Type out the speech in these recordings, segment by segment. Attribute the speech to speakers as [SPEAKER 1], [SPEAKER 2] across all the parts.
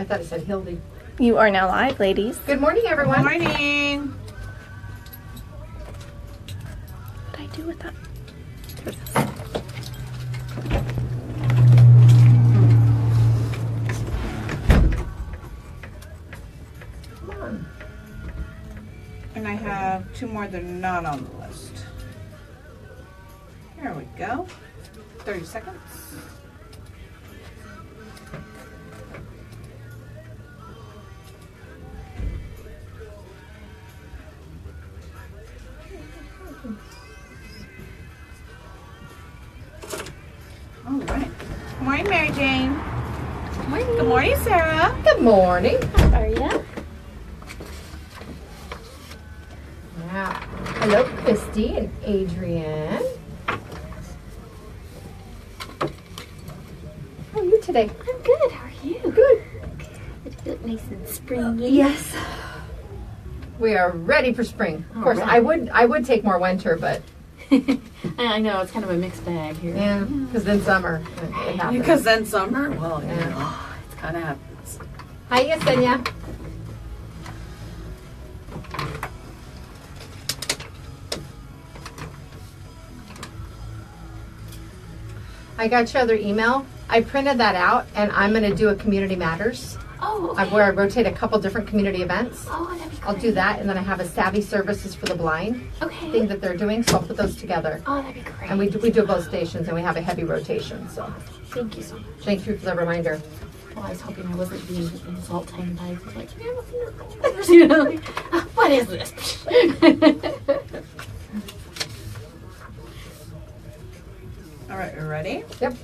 [SPEAKER 1] I thought it said Hildy.
[SPEAKER 2] You are now live, ladies.
[SPEAKER 1] Good morning, everyone.
[SPEAKER 3] Good morning.
[SPEAKER 2] What did I do with that?
[SPEAKER 1] Come on.
[SPEAKER 3] And I have 2 more that are not on the list. Here we go. 30 seconds. All right. Good morning, Mary Jane.
[SPEAKER 2] Good morning.
[SPEAKER 3] Good morning, Sarah.
[SPEAKER 1] Good morning.
[SPEAKER 2] How are you?
[SPEAKER 1] Yeah. Hello, Christy and Adrian. How are you today?
[SPEAKER 2] I'm good. How are you?
[SPEAKER 1] Good.
[SPEAKER 2] You look nice and springy.
[SPEAKER 1] Yes. We are ready for spring. Of course,
[SPEAKER 2] right.
[SPEAKER 1] I would take more winter, but
[SPEAKER 2] I know it's kind of a mixed bag here.
[SPEAKER 1] yeah, because then summer it happens.
[SPEAKER 3] Because then summer, well,
[SPEAKER 1] Yeah.
[SPEAKER 3] you know, it kind of happens.
[SPEAKER 1] Hi, Yesenia. I got your other email. I printed that out, and I'm going to do a Community Matters
[SPEAKER 2] Oh, okay.
[SPEAKER 1] where I rotate a couple different community events.
[SPEAKER 2] Oh, that'd be great.
[SPEAKER 1] I'll do that, and then I have a Savvy Services for the Blind
[SPEAKER 2] Okay.
[SPEAKER 1] thing that they're doing, so I'll put those together.
[SPEAKER 2] Oh, that'd be great.
[SPEAKER 1] And we do both stations, and we have a heavy rotation. So
[SPEAKER 2] Thank you so much.
[SPEAKER 1] thank you for the reminder.
[SPEAKER 2] Well, I was hoping I wasn't being insulting, but I was like, can I have a few? You know, like, what is this?
[SPEAKER 3] All right, you ready?
[SPEAKER 1] Yep.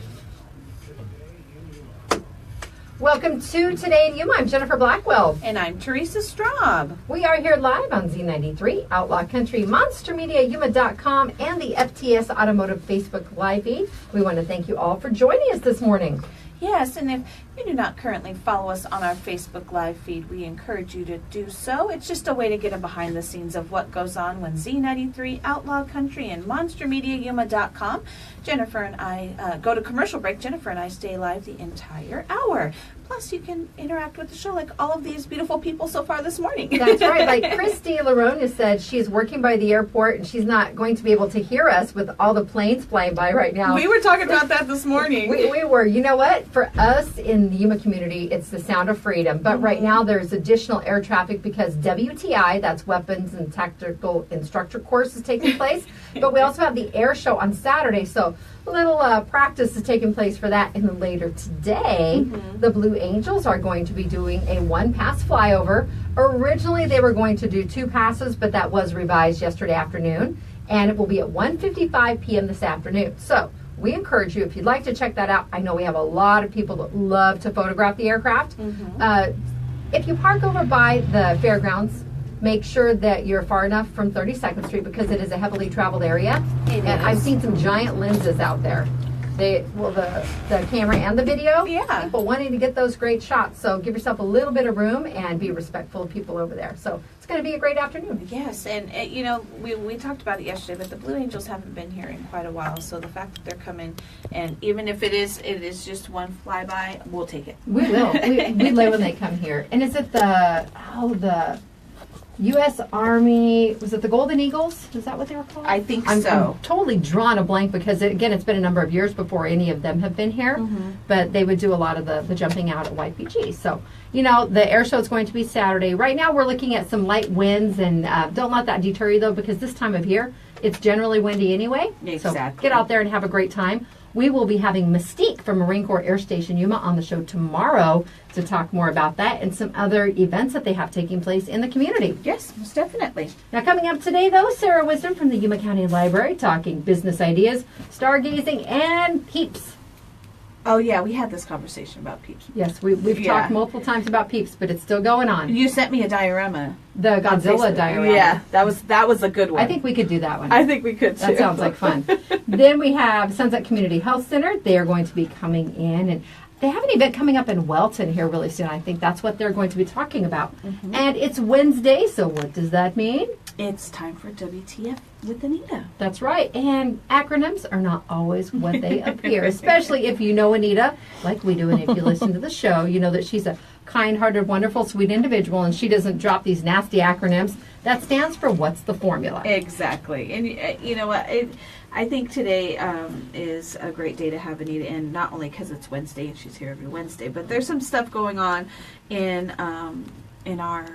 [SPEAKER 1] Welcome to Today in Yuma. I'm Jennifer Blackwell.
[SPEAKER 3] And I'm Teresa Straub.
[SPEAKER 1] We are here live on Z93, Outlaw Country, MonsterMediaYuma.com, and the FTS Automotive Facebook Live feed. We want to thank you all for joining us this morning.
[SPEAKER 3] Yes, and if you do not currently follow us on our Facebook Live feed, we encourage you to do so. It's just a way to get a behind the scenes of what goes on when Z93, Outlaw Country, and MonsterMediaYuma.com. Jennifer and I go to commercial break. Jennifer and I stay live the entire hour. Plus, you can interact with the show like all of these beautiful people so far this morning.
[SPEAKER 1] That's right. Like Christy Larone said, she's working by the airport and she's not going to be able to hear us with all the planes flying by right now.
[SPEAKER 3] We were talking about that this morning.
[SPEAKER 1] We were. You know what? For us in the Yuma community, it's the sound of freedom. But right now, there's additional air traffic because WTI, that's Weapons and Tactical Instructor course, is taking place. But we also have the air show on Saturday. So a little practice is taking place for that. And then later today, the Blue Angels are going to be doing a 1-pass flyover. Originally, they were going to do 2 passes, but that was revised yesterday afternoon. And it will be at 1:55 p.m. this afternoon. So we encourage you, if you'd like to check that out. I know we have a lot of people that love to photograph the aircraft. If you park over by the fairgrounds, make sure that you're far enough from 32nd Street because it is a heavily traveled area. And I've seen some giant lenses out there. The camera and the video.
[SPEAKER 3] Yeah.
[SPEAKER 1] People wanting to get those great shots. So give yourself a little bit of room and be respectful of people over there. So it's going to be a great afternoon.
[SPEAKER 3] Yes, and you know, we talked about it yesterday, but the Blue Angels haven't been here in quite a while, so the fact that they're coming, and even if it is just one flyby, we'll take it.
[SPEAKER 1] We will. we live when they come here. And is it the U.S. Army, was it the Golden Eagles? Is that what they were called?
[SPEAKER 3] I think
[SPEAKER 1] I'm
[SPEAKER 3] so.
[SPEAKER 1] totally drawn a blank because, again, it's been a number of years before any of them have been here. But they would do a lot of the jumping out at YPG. So, you know, the air show is going to be Saturday. Right now we're looking at some light winds, and don't let that deter you, though, because this time of year, it's generally windy anyway.
[SPEAKER 3] Exactly.
[SPEAKER 1] So get out there and have a great time. We will be having Mystique from Marine Corps Air Station Yuma on the show tomorrow to talk more about that and some other events that they have taking place in the community.
[SPEAKER 3] Yes, most definitely.
[SPEAKER 1] Now, coming up today, though, Sarah Wisdom from the Yuma County Library talking business ideas, stargazing, and PEEPS.
[SPEAKER 3] Oh yeah, we had this conversation about PEEPS.
[SPEAKER 1] Yes, we've talked multiple times about PEEPS, but it's still going on.
[SPEAKER 3] You sent me a diorama.
[SPEAKER 1] The Godzilla diorama.
[SPEAKER 3] Yeah, that was a good one.
[SPEAKER 1] I think we could do that one.
[SPEAKER 3] I think we could too.
[SPEAKER 1] That sounds like fun. Then we have Sunset Community Health Center. They are going to be coming in, and they have an event coming up in Wellton here really soon. I think that's what they're going to be talking about. And it's Wednesday, so what does that mean?
[SPEAKER 3] It's time for WTF with Anita.
[SPEAKER 1] That's right. And acronyms are not always what they appear, especially if you know Anita, like we do. And if you listen to the show, you know that she's a kind-hearted, wonderful, sweet individual, and she doesn't drop these nasty acronyms. That stands for what's the formula.
[SPEAKER 3] Exactly. And you know what? I think today is a great day to have Anita in, not only because it's Wednesday and she's here every Wednesday, but there's some stuff going on in our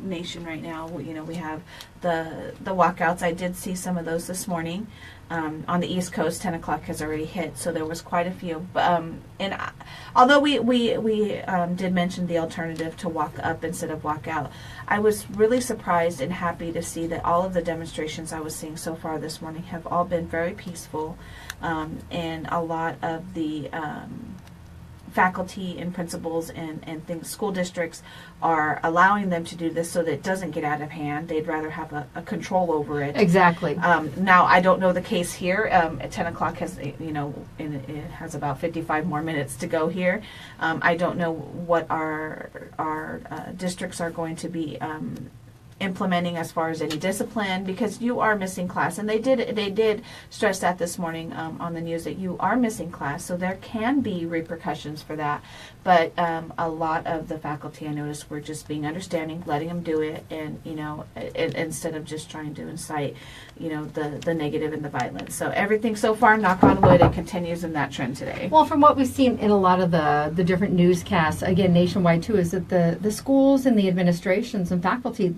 [SPEAKER 3] nation right now. We have the walkouts. I did see some of those this morning. On the East Coast, 10 o'clock has already hit, so there was quite a few. Although we did mention the alternative to walk up instead of walk out, I was really surprised and happy to see that all of the demonstrations I was seeing so far this morning have all been very peaceful, and a lot of the faculty and principals and things, school districts are allowing them to do this so that it doesn't get out of hand. They'd rather have a control over it.
[SPEAKER 1] Exactly.
[SPEAKER 3] Now, I don't know the case here. At 10 o'clock has, and it has about 55 more minutes to go here. I don't know what our districts are going to be implementing as far as any discipline, because you are missing class, and they did stress that this morning on the news, that you are missing class, so there can be repercussions for that. But a lot of the faculty, I noticed, were just being understanding, letting them do it, and instead of just trying to incite the negative and the violence. So everything so far, knock on wood, it continues in that trend today.
[SPEAKER 1] Well, from what we've seen in a lot of the different newscasts, again, nationwide too, is that the schools and the administrations and faculty,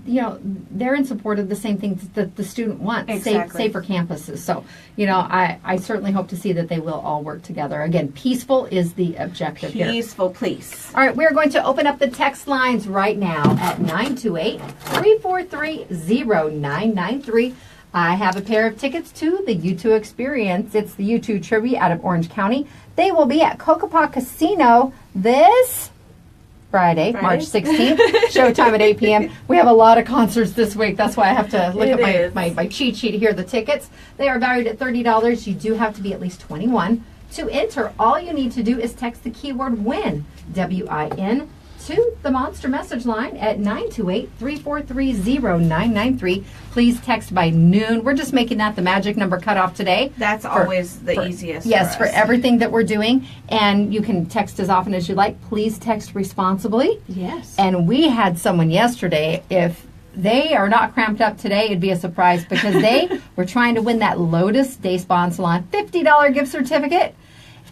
[SPEAKER 1] they're in support of the same things that the student wants,
[SPEAKER 3] Exactly.
[SPEAKER 1] safer campuses. So, I certainly hope to see that they will all work together. Again, peaceful is the objective here.
[SPEAKER 3] Peaceful, please.
[SPEAKER 1] All right, we're going to open up the text lines right now at 928-343-0993. I have a pair of tickets to the U2 Experience. It's the U2 Tribute out of Orange County. They will be at Kokopah Casino this Friday, March 16th. Showtime at 8 p.m. We have a lot of concerts this week. That's why I have to look at my cheat sheet here, the tickets. They are valued at $30. You do have to be at least 21. To enter, all you need to do is text the keyword WIN, W-I-N, to the Monster message line at 928-343-0993. Please text by noon. We're just making that the magic number cutoff today.
[SPEAKER 3] That's always the easiest.
[SPEAKER 1] Yes,
[SPEAKER 3] for
[SPEAKER 1] for
[SPEAKER 3] us.
[SPEAKER 1] everything that we're doing. And you can text as often as you like. Please text responsibly.
[SPEAKER 3] Yes.
[SPEAKER 1] And we had someone yesterday, if they are not cramped up today, it'd be a surprise, because they were trying to win that Lotus Day Spa Salon $50 gift certificate.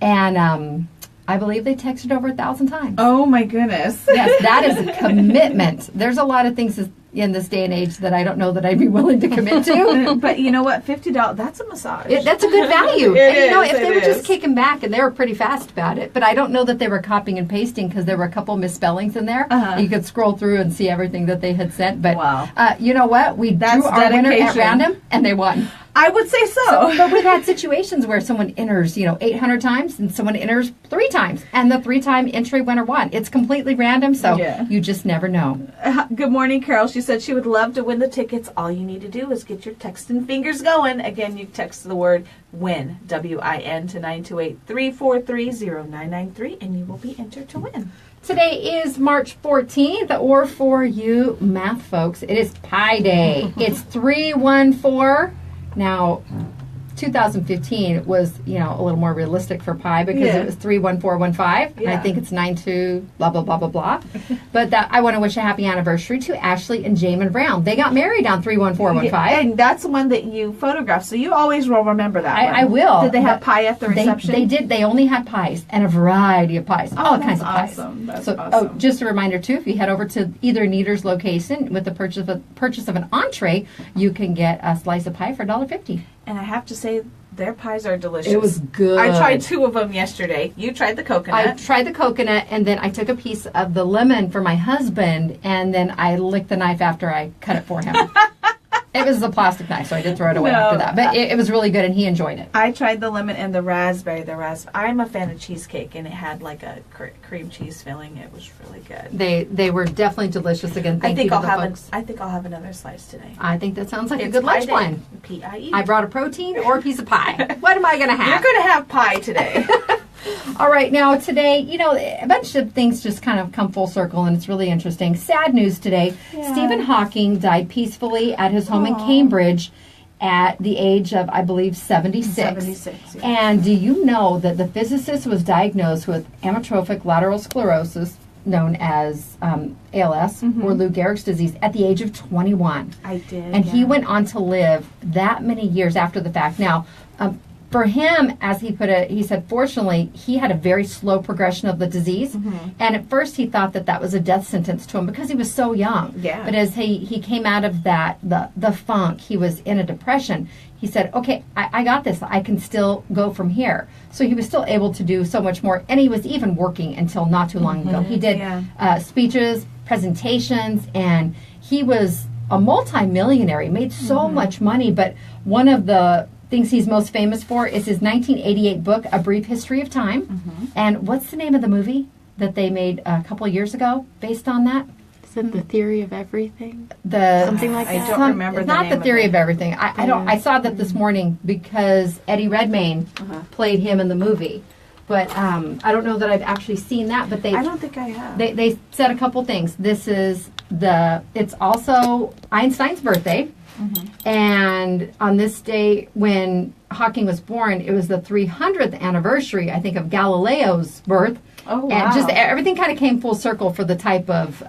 [SPEAKER 1] And I believe they texted over 1,000 times.
[SPEAKER 3] Oh my goodness.
[SPEAKER 1] Yes, that is a commitment. There's a lot of things in this day and age that I don't know that I'd be willing to commit to.
[SPEAKER 3] But you know what? $50, that's a massage.
[SPEAKER 1] That's a good value.
[SPEAKER 3] It
[SPEAKER 1] And
[SPEAKER 3] is,
[SPEAKER 1] if they
[SPEAKER 3] it
[SPEAKER 1] were just
[SPEAKER 3] is.
[SPEAKER 1] kicking back, and they were pretty fast about it, but I don't know that they were copying and pasting, because there were a couple misspellings in there.
[SPEAKER 3] Uh-huh.
[SPEAKER 1] You could scroll through and see everything that they had sent. But
[SPEAKER 3] Wow.
[SPEAKER 1] you know what? We
[SPEAKER 3] That's
[SPEAKER 1] drew our winner at
[SPEAKER 3] dedication.
[SPEAKER 1] random, and they won.
[SPEAKER 3] I would say so.
[SPEAKER 1] But we've had situations where someone enters, 800 times, and someone enters 3 times, and the 3-time entry winner won. It's completely random, so
[SPEAKER 3] Yeah.
[SPEAKER 1] you just never know.
[SPEAKER 3] Good morning, Carol. She said she would love to win the tickets. All you need to do is get your texting fingers going. Again, you text the word WIN, W-I-N, to 928-343-0993, and you will be entered to win.
[SPEAKER 1] Today is March 14th, or for you math folks, it is Pi Day. It's 314. Now, 2015 was, a little more realistic for pi, because
[SPEAKER 3] Yeah.
[SPEAKER 1] it was 31415, and I
[SPEAKER 3] Yeah.
[SPEAKER 1] think it's 92 blah blah blah blah blah. But I want to wish a happy anniversary to Ashley and Jamin Brown. They got married on 31415.
[SPEAKER 3] And that's the one that you photographed, so you always will remember that one.
[SPEAKER 1] I will.
[SPEAKER 3] Did they have
[SPEAKER 1] But
[SPEAKER 3] pie at the reception?
[SPEAKER 1] They did. They only had pies, and a variety of pies.
[SPEAKER 3] Oh,
[SPEAKER 1] all
[SPEAKER 3] that's
[SPEAKER 1] kinds of pies.
[SPEAKER 3] awesome. That's
[SPEAKER 1] so,
[SPEAKER 3] awesome.
[SPEAKER 1] just a reminder too, if you head over to either Neater's location with the purchase of an entree, you can get a slice of pie for $1.50.
[SPEAKER 3] And I have to say, their pies are delicious.
[SPEAKER 1] It was good.
[SPEAKER 3] I tried 2 of them yesterday. You tried the
[SPEAKER 1] I
[SPEAKER 3] coconut.
[SPEAKER 1] tried the coconut, and then I took a piece of the lemon for my husband, and then I licked the knife after I cut it for him. It was a plastic knife, so I did throw it away
[SPEAKER 3] No,
[SPEAKER 1] after that. But it was really good, and he enjoyed it.
[SPEAKER 3] I tried the lemon and the raspberry. I'm a fan of cheesecake, and it had like a cream cheese filling. It was really good.
[SPEAKER 1] They were definitely delicious. Again, thank you to the folks.
[SPEAKER 3] I think I'll have another slice today.
[SPEAKER 1] I think that sounds like a
[SPEAKER 3] It's
[SPEAKER 1] good lunch
[SPEAKER 3] pie
[SPEAKER 1] plan.
[SPEAKER 3] day. P-I-E.
[SPEAKER 1] I brought a protein or a piece of pie. What am I going to
[SPEAKER 3] You're
[SPEAKER 1] have?
[SPEAKER 3] going to have pie today.
[SPEAKER 1] All right, now today, a bunch of things just kind of come full circle, and it's really interesting. Sad news today.
[SPEAKER 3] Yeah.
[SPEAKER 1] Stephen Hawking died peacefully at his home in
[SPEAKER 3] Aw.
[SPEAKER 1] Cambridge at the age of, I believe, 76.
[SPEAKER 3] 76, yeah.
[SPEAKER 1] And do you know that the physicist was diagnosed with amyotrophic lateral sclerosis, known as ALS or Lou Gehrig's disease at the age of 21.
[SPEAKER 3] I did.
[SPEAKER 1] And he went on to live that many years after the fact. Now, for him, as he put it, he said, fortunately, he had a very slow progression of the disease. And at first he thought that was a death sentence to him because he was so young.
[SPEAKER 3] Yeah.
[SPEAKER 1] But as he came out of that, the funk, he was in a depression, he said, okay, I got this. I can still go from here. So he was still able to do so much more. And he was even working until not too long ago. He did speeches, presentations, and he was a multimillionaire. He made so much money. But one of the things he's most famous for is his 1988 book, A Brief History of Time. And what's the name of the movie that they made a couple of years ago based on that?
[SPEAKER 2] Is it The Theory of Everything?
[SPEAKER 1] Something
[SPEAKER 2] like
[SPEAKER 3] I
[SPEAKER 2] that?
[SPEAKER 3] don't remember
[SPEAKER 1] It's
[SPEAKER 3] the
[SPEAKER 1] not
[SPEAKER 3] name
[SPEAKER 1] The Theory
[SPEAKER 3] of
[SPEAKER 1] of Everything. I don't. I saw that this morning because Eddie Redmayne played him in the movie. But I don't know that I've actually seen that. But
[SPEAKER 3] I don't think I have.
[SPEAKER 1] they said a couple things. This is it's also Einstein's birthday. And on this day when Hawking was born, it was the 300th anniversary, I think, of Galileo's birth.
[SPEAKER 3] Oh, wow.
[SPEAKER 1] And just everything kind of came full circle for the type of,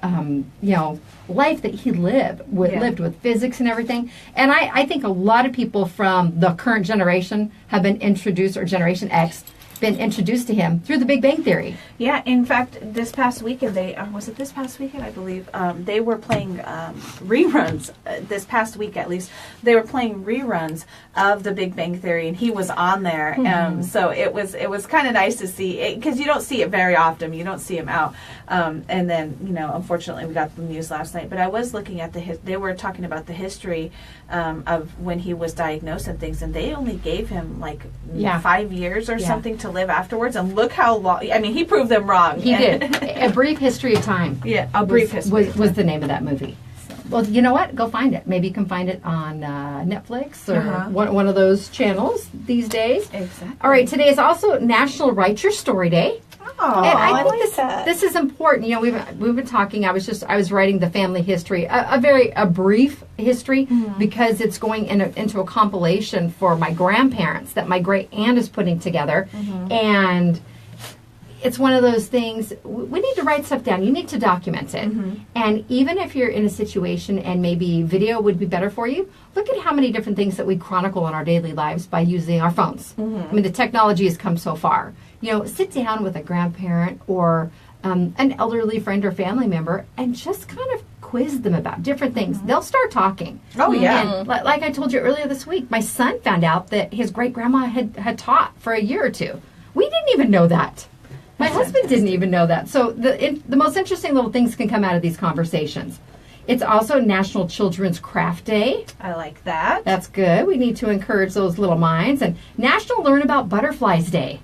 [SPEAKER 1] life that he lived with physics and everything. And I think a lot of people from the current generation have been introduced, or Generation X, been introduced to him through the Big Bang Theory.
[SPEAKER 3] Yeah, in fact, this past weekend, was it this past weekend, I believe, they were playing reruns, this past week at least, they were playing reruns of the Big Bang Theory, and he was on there. So it was kind of nice to see, because you don't see it very often, you don't see him out. And then, unfortunately, we got the news last night, but I was looking at they were talking about the history of when he was diagnosed and things, and they only gave him 5 years or something to live afterwards, and look how long. I mean, he proved them wrong.
[SPEAKER 1] He did. A Brief History of Time.
[SPEAKER 3] Yeah, A Brief History
[SPEAKER 1] was the name of that movie. Well, you know what? Go find it. Maybe you can find it on Netflix or one of those channels these days.
[SPEAKER 3] Exactly.
[SPEAKER 1] All right. Today is also National Write Your Story Day.
[SPEAKER 3] Oh,
[SPEAKER 1] And I think
[SPEAKER 2] like
[SPEAKER 1] this is important. We've been talking. I was writing the family history, a brief history, because it's going into a compilation for my grandparents that my great aunt is putting together, and it's one of those things. We need to write stuff down. You need to document it, and even if you're in a situation and maybe video would be better for you, look at how many different things that we chronicle in our daily lives by using our phones. I mean, the technology has come so far. Sit down with a grandparent or an elderly friend or family member and just kind of quiz them about different things. They'll start talking.
[SPEAKER 3] Oh, yeah.
[SPEAKER 1] And like I told you earlier this week, my son found out that his great-grandma had taught for a year or two. We didn't even know that. My husband didn't even know that. So the most interesting little things can come out of these conversations. It's also National Children's Craft Day.
[SPEAKER 3] I like that.
[SPEAKER 1] That's good. We need to encourage those little minds. And National Learn About Butterflies Day.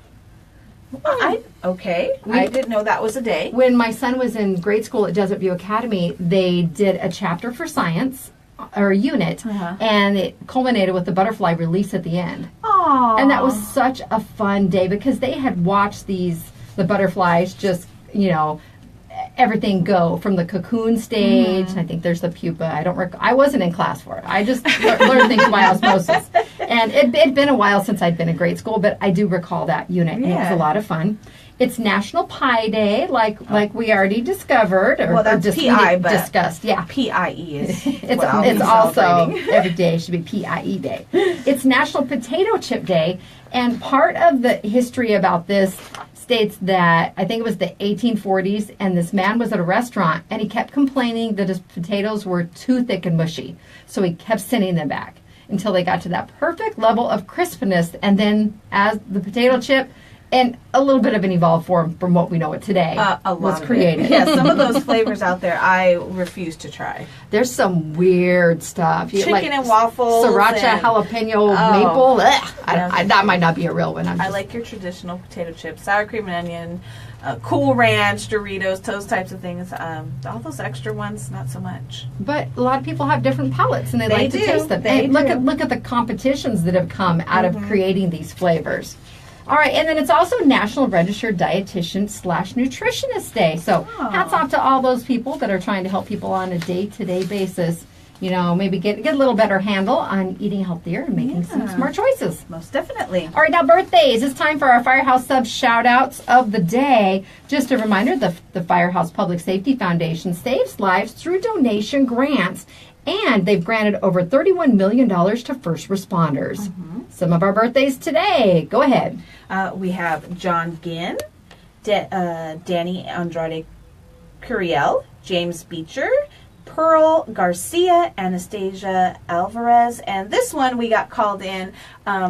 [SPEAKER 3] I didn't know that was a day.
[SPEAKER 1] When my son was in grade school at Desert View Academy, they did a chapter for science, or a unit, and it culminated with the butterfly release at the end.
[SPEAKER 3] Aww.
[SPEAKER 1] And that was such a fun day because they had watched the butterflies just, everything go from the cocoon stage. I think there's the pupa. I wasn't in class for it. I just learned things by osmosis. And it'd been a while since I'd been in grade school, but I do recall that unit. And it was a lot of fun. It's National Pie Day, like we already discovered.
[SPEAKER 3] That's P.I., but
[SPEAKER 1] discussed. Yeah.
[SPEAKER 3] P.I.E. is
[SPEAKER 1] it's also every day should be P.I.E. Day. It's National Potato Chip Day, and part of the history about this states that I think it was the 1840s, and this man was at a restaurant and he kept complaining that his potatoes were too thick and mushy, so he kept sending them back until they got to that perfect level of crispness, and then as the potato chip and a little bit of an evolved form from what we know it today was created.
[SPEAKER 3] Yeah, some of those flavors out there I refuse to try.
[SPEAKER 1] There's some weird stuff.
[SPEAKER 3] Chicken and waffles.
[SPEAKER 1] Sriracha,
[SPEAKER 3] and
[SPEAKER 1] jalapeno, maple. That might not be a real one.
[SPEAKER 3] I like your traditional potato chips, sour cream and onion, Cool Ranch, Doritos, those types of things. All those extra ones, not so much.
[SPEAKER 1] But a lot of people have different palates, and they like to taste them.
[SPEAKER 3] They
[SPEAKER 1] look at the competitions that have come out of creating these flavors. All right, and then it's also National Registered Dietitian / Nutritionist Day. So hats off to all those people that are trying to help people on a day-to-day basis you know, maybe get a little better handle on eating healthier and making some smart choices.
[SPEAKER 3] Most definitely.
[SPEAKER 1] All right, now birthdays. It's time for our Firehouse Subs shout-outs of the day. Just a reminder, the Firehouse Public Safety Foundation saves lives through donation grants, and they've granted over $31 million to first responders. Some of our birthdays today. Go ahead.
[SPEAKER 3] We have John Ginn, Danny Andrade Curiel, James Beecher, Pearl Garcia, Anastasia Alvarez, and this one we got called in.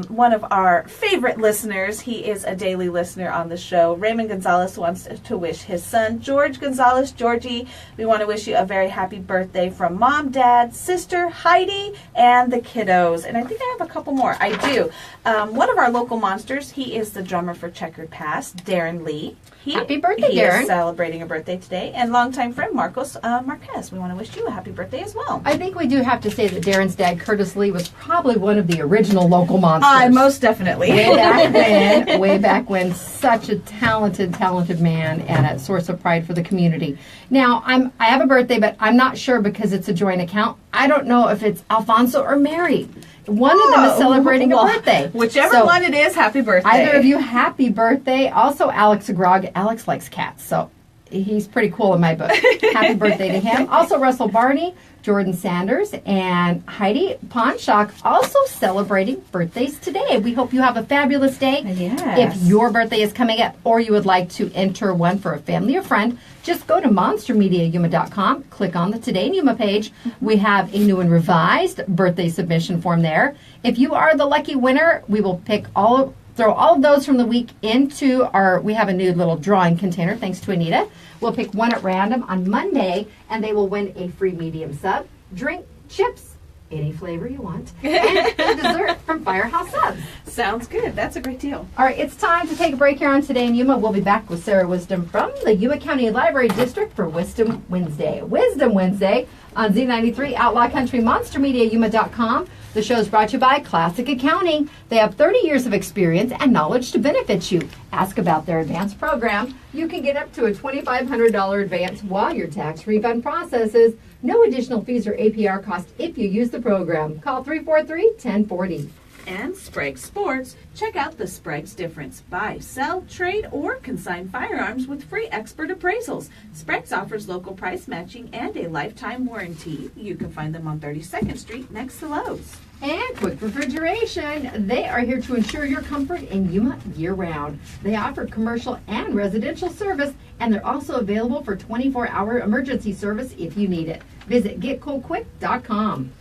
[SPEAKER 3] One of our favorite listeners, he is a daily listener on the show. Raymond Gonzalez wants to wish his son, George Gonzalez, Georgie, we want to wish you a very happy birthday from Mom, Dad, sister, Heidi, and the kiddos. And I think I have a couple more. I do. One of our local monsters, he is the drummer for Checkered Past, Darren Lee.
[SPEAKER 1] Happy birthday,
[SPEAKER 3] he
[SPEAKER 1] Darren.
[SPEAKER 3] Is celebrating a birthday today. And longtime friend Marcos Marquez, we want to wish you a happy birthday as well.
[SPEAKER 1] I think we do have to say that Darren's dad, Curtis Lee, was probably one of the original local monsters.
[SPEAKER 3] Most definitely.
[SPEAKER 1] Way back when, such a talented man and a source of pride for the community. Now, I have a birthday, but I'm not sure because it's a joint account. I don't know if it's Alfonso or Mary. One of them is celebrating a birthday.
[SPEAKER 3] Whichever one it is, happy birthday.
[SPEAKER 1] Either of you, happy birthday. Also, Alex Agrog. Alex likes cats, so he's pretty cool in my book. Happy birthday to him. Also, Russell Barney, Jordan Sanders, and Heidi Ponshock also celebrating birthdays today. We hope you have a fabulous day.
[SPEAKER 3] Yes.
[SPEAKER 1] If your birthday is coming up or you would like to enter one for a family or friend, just go to monstermediayuma.com, click on the Today in Yuma page. We have a new and revised birthday submission form there. If you are the lucky winner, we will throw all of those from the week into we have a new little drawing container, thanks to Anita. We'll pick one at random on Monday, and they will win a free medium sub, drink, chips, any flavor you want, and a dessert from Firehouse Subs.
[SPEAKER 3] Sounds good. That's a great deal.
[SPEAKER 1] All right, it's time to take a break here on Today in Yuma. We'll be back with Sarah Wisdom from the Yuma County Library District for Wisdom Wednesday. Wisdom Wednesday on Z93, Outlaw Country, MonsterMediaYuma.com. The show is brought to you by Classic Accounting. They have 30 years of experience and knowledge to benefit you. Ask about their advanced program. You can get up to a $2,500 advance while your tax refund processes. No additional fees or APR cost if you use the program. Call 343-1040.
[SPEAKER 3] And Sprague Sports. Check out the Sprague's difference. Buy, sell, trade, or consign firearms with free expert appraisals. Sprague's offers local price matching and a lifetime warranty. You can find them on 32nd Street next to Lowe's.
[SPEAKER 1] And Quick Refrigeration. They are here to ensure your comfort in Yuma year-round. They offer commercial and residential service, and they're also available for 24-hour emergency service if you need it. Visit getcoolquick.com.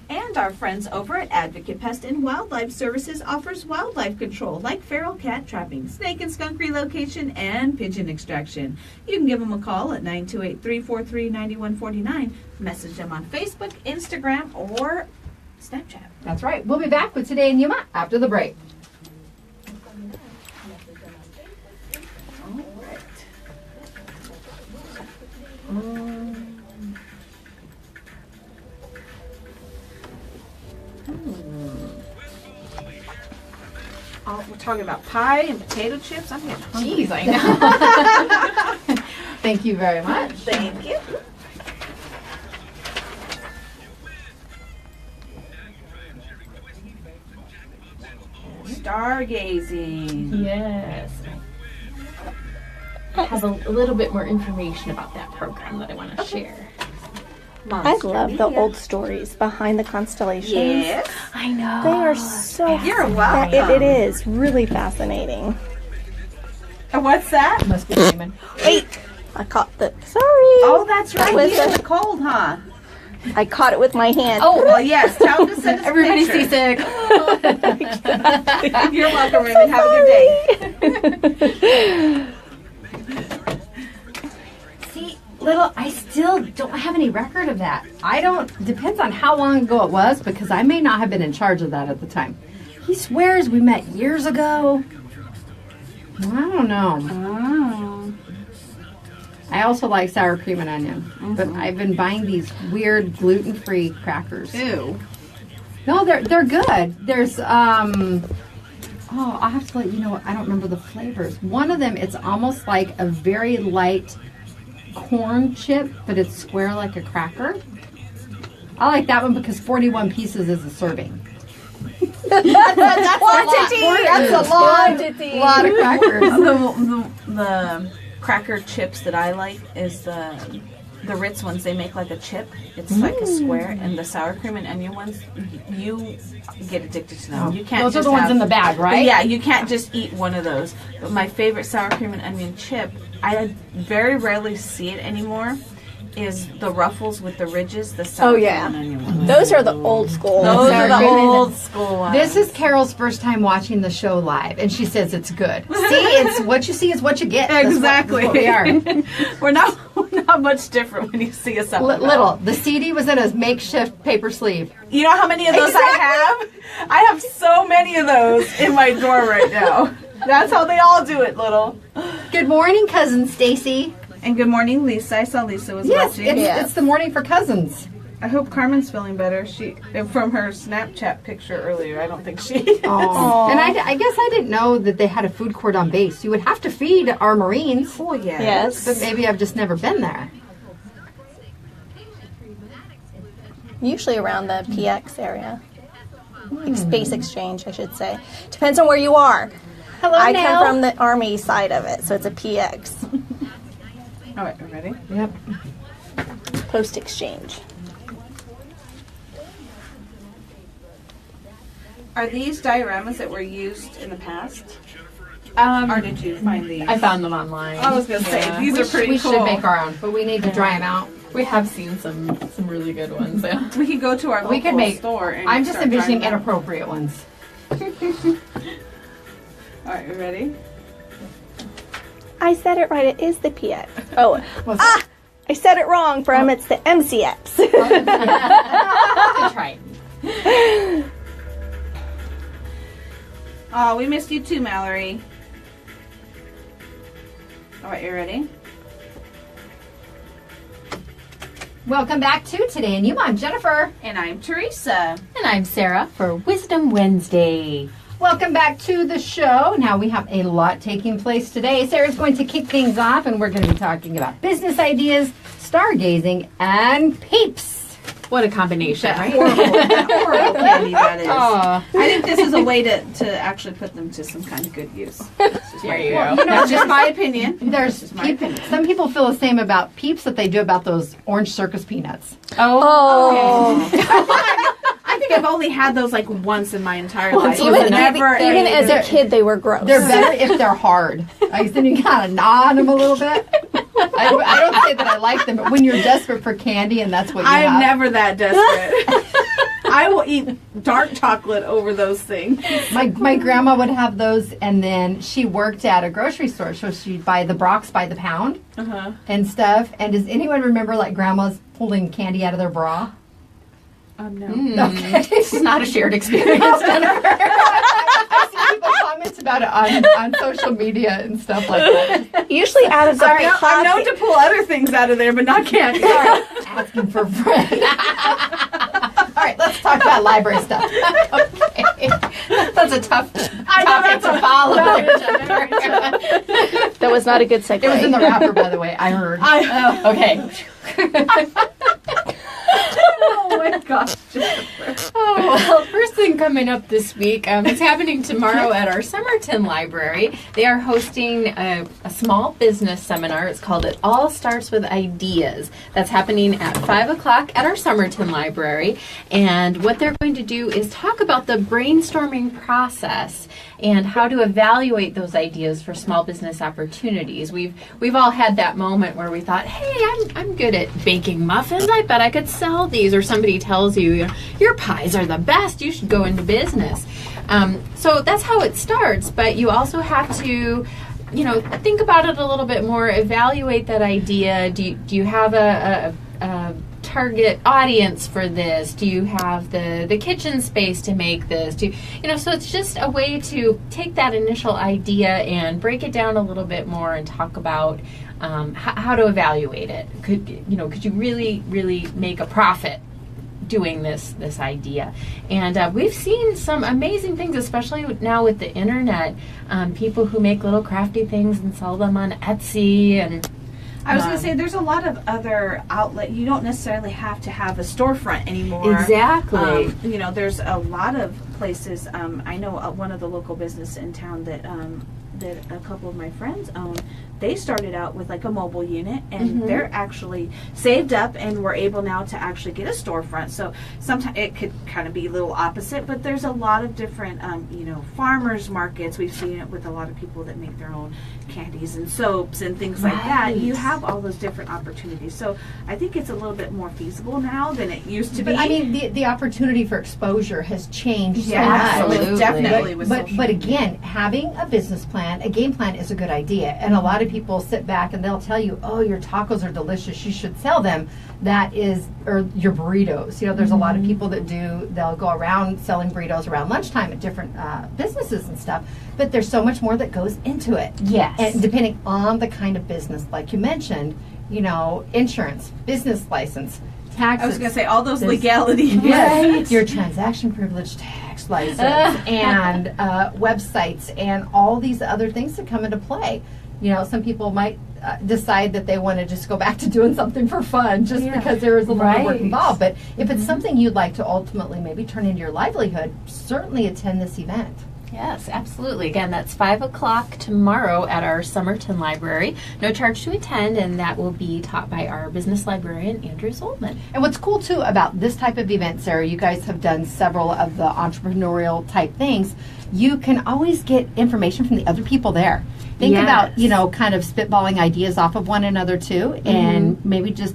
[SPEAKER 3] And our friends over at Advocate Pest and Wildlife Services offers wildlife control like feral cat trapping, snake and skunk relocation, and pigeon extraction. You can give them a call at 928-343-9149. Message them on Facebook, Instagram, or Snapchat.
[SPEAKER 1] That's right. We'll be back with Today in Yuma after the break.
[SPEAKER 3] All right. Oh, we're talking about pie and potato chips. I'm getting hungry.
[SPEAKER 1] Jeez, I know. Thank you very much.
[SPEAKER 3] Thank you. Stargazing.
[SPEAKER 2] Yes. I have a little bit more information about that program that I want to share.
[SPEAKER 4] I love the old stories behind the constellations.
[SPEAKER 3] Yes.
[SPEAKER 2] I know.
[SPEAKER 4] They are so
[SPEAKER 3] You're welcome.
[SPEAKER 4] it is really fascinating.
[SPEAKER 3] And what's that?
[SPEAKER 1] Must be Raymond.
[SPEAKER 4] Wait, I caught the. Sorry.
[SPEAKER 3] Oh, that's right.
[SPEAKER 4] With
[SPEAKER 3] You have
[SPEAKER 4] the-
[SPEAKER 3] a cold, huh?
[SPEAKER 4] I caught it with my hand.
[SPEAKER 3] Oh, well, yes. Tell them to send us a
[SPEAKER 2] Everybody's
[SPEAKER 3] picture.
[SPEAKER 2] seasick.
[SPEAKER 3] You're welcome, Raymond. Have a good day.
[SPEAKER 1] See, little, I still don't have any record of that. Depends on how long ago it was, because I may not have been in charge of that at the time. He swears we met years ago. I don't know.
[SPEAKER 3] Oh.
[SPEAKER 1] I also like sour cream and onion, but I've been buying these weird gluten-free crackers.
[SPEAKER 3] Ew.
[SPEAKER 1] No, they're good. There's I'll have to let you know. I don't remember the flavors. One of them, it's almost like a very light corn chip, but it's square like a cracker. I like that one because 41 pieces is a serving.
[SPEAKER 3] That's a lot of crackers. The cracker chips that I like is the Ritz ones. They make like a chip. It's like a square, and the sour cream and onion ones, you get addicted to them. You can't.
[SPEAKER 1] Those
[SPEAKER 3] just
[SPEAKER 1] are the ones in the bag, right?
[SPEAKER 3] Yeah, you can't just eat one of those. But my favorite sour cream and onion chip, I very rarely see it anymore, is the Ruffles with the ridges, the sour cream and onion ones.
[SPEAKER 4] Those are the old school.
[SPEAKER 3] Those
[SPEAKER 1] Sour
[SPEAKER 3] are the
[SPEAKER 1] cream and
[SPEAKER 3] old school ones.
[SPEAKER 1] This is Carol's first time watching the show live, and she says it's good. See, it's what you see is what you get.
[SPEAKER 3] Exactly.
[SPEAKER 1] That's what we are.
[SPEAKER 3] We're not much different when you see us out.
[SPEAKER 1] Little. The CD was in a makeshift paper sleeve.
[SPEAKER 3] You know how many of those I have? I have so many of those in my drawer right now. That's how they all do it, Little.
[SPEAKER 1] Good morning, cousin Stacy.
[SPEAKER 3] And good morning, Lisa. I saw Lisa was
[SPEAKER 1] Yes,
[SPEAKER 3] watching.
[SPEAKER 1] it's the morning for cousins.
[SPEAKER 3] I hope Carmen's feeling better. She, from her Snapchat picture earlier, I don't think she is.
[SPEAKER 1] Aww. And I guess I didn't know that they had a food court on base. You would have to feed our Marines.
[SPEAKER 3] Oh, yeah.
[SPEAKER 4] Yes.
[SPEAKER 1] But maybe I've just never been there.
[SPEAKER 4] Usually around the PX area. Space Exchange, I should say. Depends on where you are.
[SPEAKER 1] Hello,
[SPEAKER 4] I
[SPEAKER 1] Nell.
[SPEAKER 4] come from the Army side of it, so it's a PX.
[SPEAKER 3] All right, you ready?
[SPEAKER 1] Yep.
[SPEAKER 4] Post Exchange.
[SPEAKER 3] Are these dioramas that were used in the past? Or did you find these?
[SPEAKER 2] I found them online.
[SPEAKER 3] I was going to say, these are pretty
[SPEAKER 1] We
[SPEAKER 3] cool.
[SPEAKER 1] should make our own, but we need to dry them out.
[SPEAKER 2] We have seen some really good ones. Yeah.
[SPEAKER 3] We could go to our
[SPEAKER 1] We
[SPEAKER 3] local
[SPEAKER 1] could make.
[SPEAKER 3] store and
[SPEAKER 1] I'm just
[SPEAKER 3] start trying
[SPEAKER 1] envisioning
[SPEAKER 3] them out.
[SPEAKER 1] inappropriate ones.
[SPEAKER 3] All right, you ready?
[SPEAKER 4] I said it right. It is the PX. Oh,
[SPEAKER 1] What's that?
[SPEAKER 4] I said it wrong. For him, it's the MCX.
[SPEAKER 1] Good try.
[SPEAKER 3] Oh, we missed you too, Mallory. All right, you ready?
[SPEAKER 1] Welcome back to Today in Yuma. I'm Jennifer.
[SPEAKER 3] And I'm Teresa.
[SPEAKER 2] And I'm Sarah for Wisdom Wednesday.
[SPEAKER 1] Welcome back to the show. Now we have a lot taking place today. Sarah's going to kick things off, and we're going to be talking about business ideas, stargazing, and PEEPS.
[SPEAKER 2] What a combination, right?
[SPEAKER 3] Horrible candy that is.
[SPEAKER 2] Aw.
[SPEAKER 3] I think this is a way to actually put them to some kind of good use.
[SPEAKER 2] There you go.
[SPEAKER 3] That's just my opinion.
[SPEAKER 1] There's some people feel the same about PEEPS that they do about those orange circus peanuts.
[SPEAKER 4] Oh.
[SPEAKER 3] I think I've only had those like once in my entire life.
[SPEAKER 4] Even
[SPEAKER 3] Never
[SPEAKER 4] even
[SPEAKER 3] ate
[SPEAKER 4] as
[SPEAKER 3] them.
[SPEAKER 4] a kid, they were gross.
[SPEAKER 1] They're better if they're hard. Like, then you kind of gnaw on them a little bit. I don't say that I like them, but when you're desperate for candy and that's what you
[SPEAKER 3] I'm
[SPEAKER 1] have.
[SPEAKER 3] never that desperate. I will eat dark chocolate over those things.
[SPEAKER 1] My grandma would have those, and then she worked at a grocery store, so she'd buy the Brock's by the pound and stuff. And does anyone remember like grandmas pulling candy out of their bra?
[SPEAKER 3] Oh no.
[SPEAKER 1] Okay.
[SPEAKER 2] It's not a shared experience.
[SPEAKER 1] I've seen people comment about it on social media and stuff like that.
[SPEAKER 4] Usually out of the
[SPEAKER 3] I'm known to pull other things out of there, but not candy.
[SPEAKER 1] Asking for friends. All right, let's talk about library stuff. Okay. That's a tough topic to follow.
[SPEAKER 4] That was not a good segue.
[SPEAKER 1] It was in the wrapper, by the way. I heard.
[SPEAKER 2] Okay.
[SPEAKER 3] Oh my gosh.
[SPEAKER 2] Oh, well, first thing coming up this week, it's happening tomorrow at our Somerton Library. They are hosting a small business seminar. It's called It All Starts with Ideas. That's happening at 5 o'clock at our Somerton Library. And what they're going to do is talk about the brainstorming process and how to evaluate those ideas for small business opportunities. We've all had that moment where we thought, hey, I'm good at baking muffins. I bet I could sell these. Or somebody tells you, your pies are the best. You should go into business. So that's how it starts. But you also have to, think about it a little bit more. Evaluate that idea. Do you have a target audience for this? Do you have the kitchen space to make this? So it's just a way to take that initial idea and break it down a little bit more and talk about how to evaluate it. Could you really make a profit doing this idea? And we've seen some amazing things, especially now with the internet. People who make little crafty things and sell them on Etsy, and
[SPEAKER 3] I was going to say, there's a lot of other outlet. You don't necessarily have to have a storefront anymore.
[SPEAKER 2] Exactly.
[SPEAKER 3] You know, there's a lot of places. I know one of the local business in town that a couple of my friends own. They started out with like a mobile unit, and they're actually saved up and were able now to actually get a storefront. So sometimes it could kind of be a little opposite, but there's a lot of different, you know, farmers markets. We've seen it with a lot of people that make their own candies and soaps and things like that. You have all those different opportunities. So I think it's a little bit more feasible now than it used to be.
[SPEAKER 1] But I mean, the opportunity for exposure has changed so much.
[SPEAKER 2] absolutely.
[SPEAKER 3] Definitely.
[SPEAKER 1] But again, having a business plan, a game plan is a good idea. And a lot of people sit back and they'll tell you, oh, your tacos are delicious, you should sell them. That is, or your burritos. You know, there's a lot of people that they'll go around selling burritos around lunchtime at different businesses and stuff. But there's so much more that goes into it.
[SPEAKER 2] Yes.
[SPEAKER 1] And depending on the kind of business, like you mentioned, you know, insurance, business license, taxes.
[SPEAKER 3] I was going to say all those legalities.
[SPEAKER 1] Yes, your transaction privilege tax license and websites and all these other things that come into play. You know, some people might decide that they want to just go back to doing something for fun just because there is a lot of work involved. But if it's something you'd like to ultimately maybe turn into your livelihood, certainly attend this event.
[SPEAKER 2] Yes, absolutely. Again, that's 5 o'clock tomorrow at our Somerton Library. No charge to attend, and that will be taught by our business librarian, Andrew Zollman.
[SPEAKER 1] And what's cool, too, about this type of event, Sarah, you guys have done several of the entrepreneurial type things. You can always get information from the other people there. Think about, you know, kind of spitballing ideas off of one another, too, and maybe just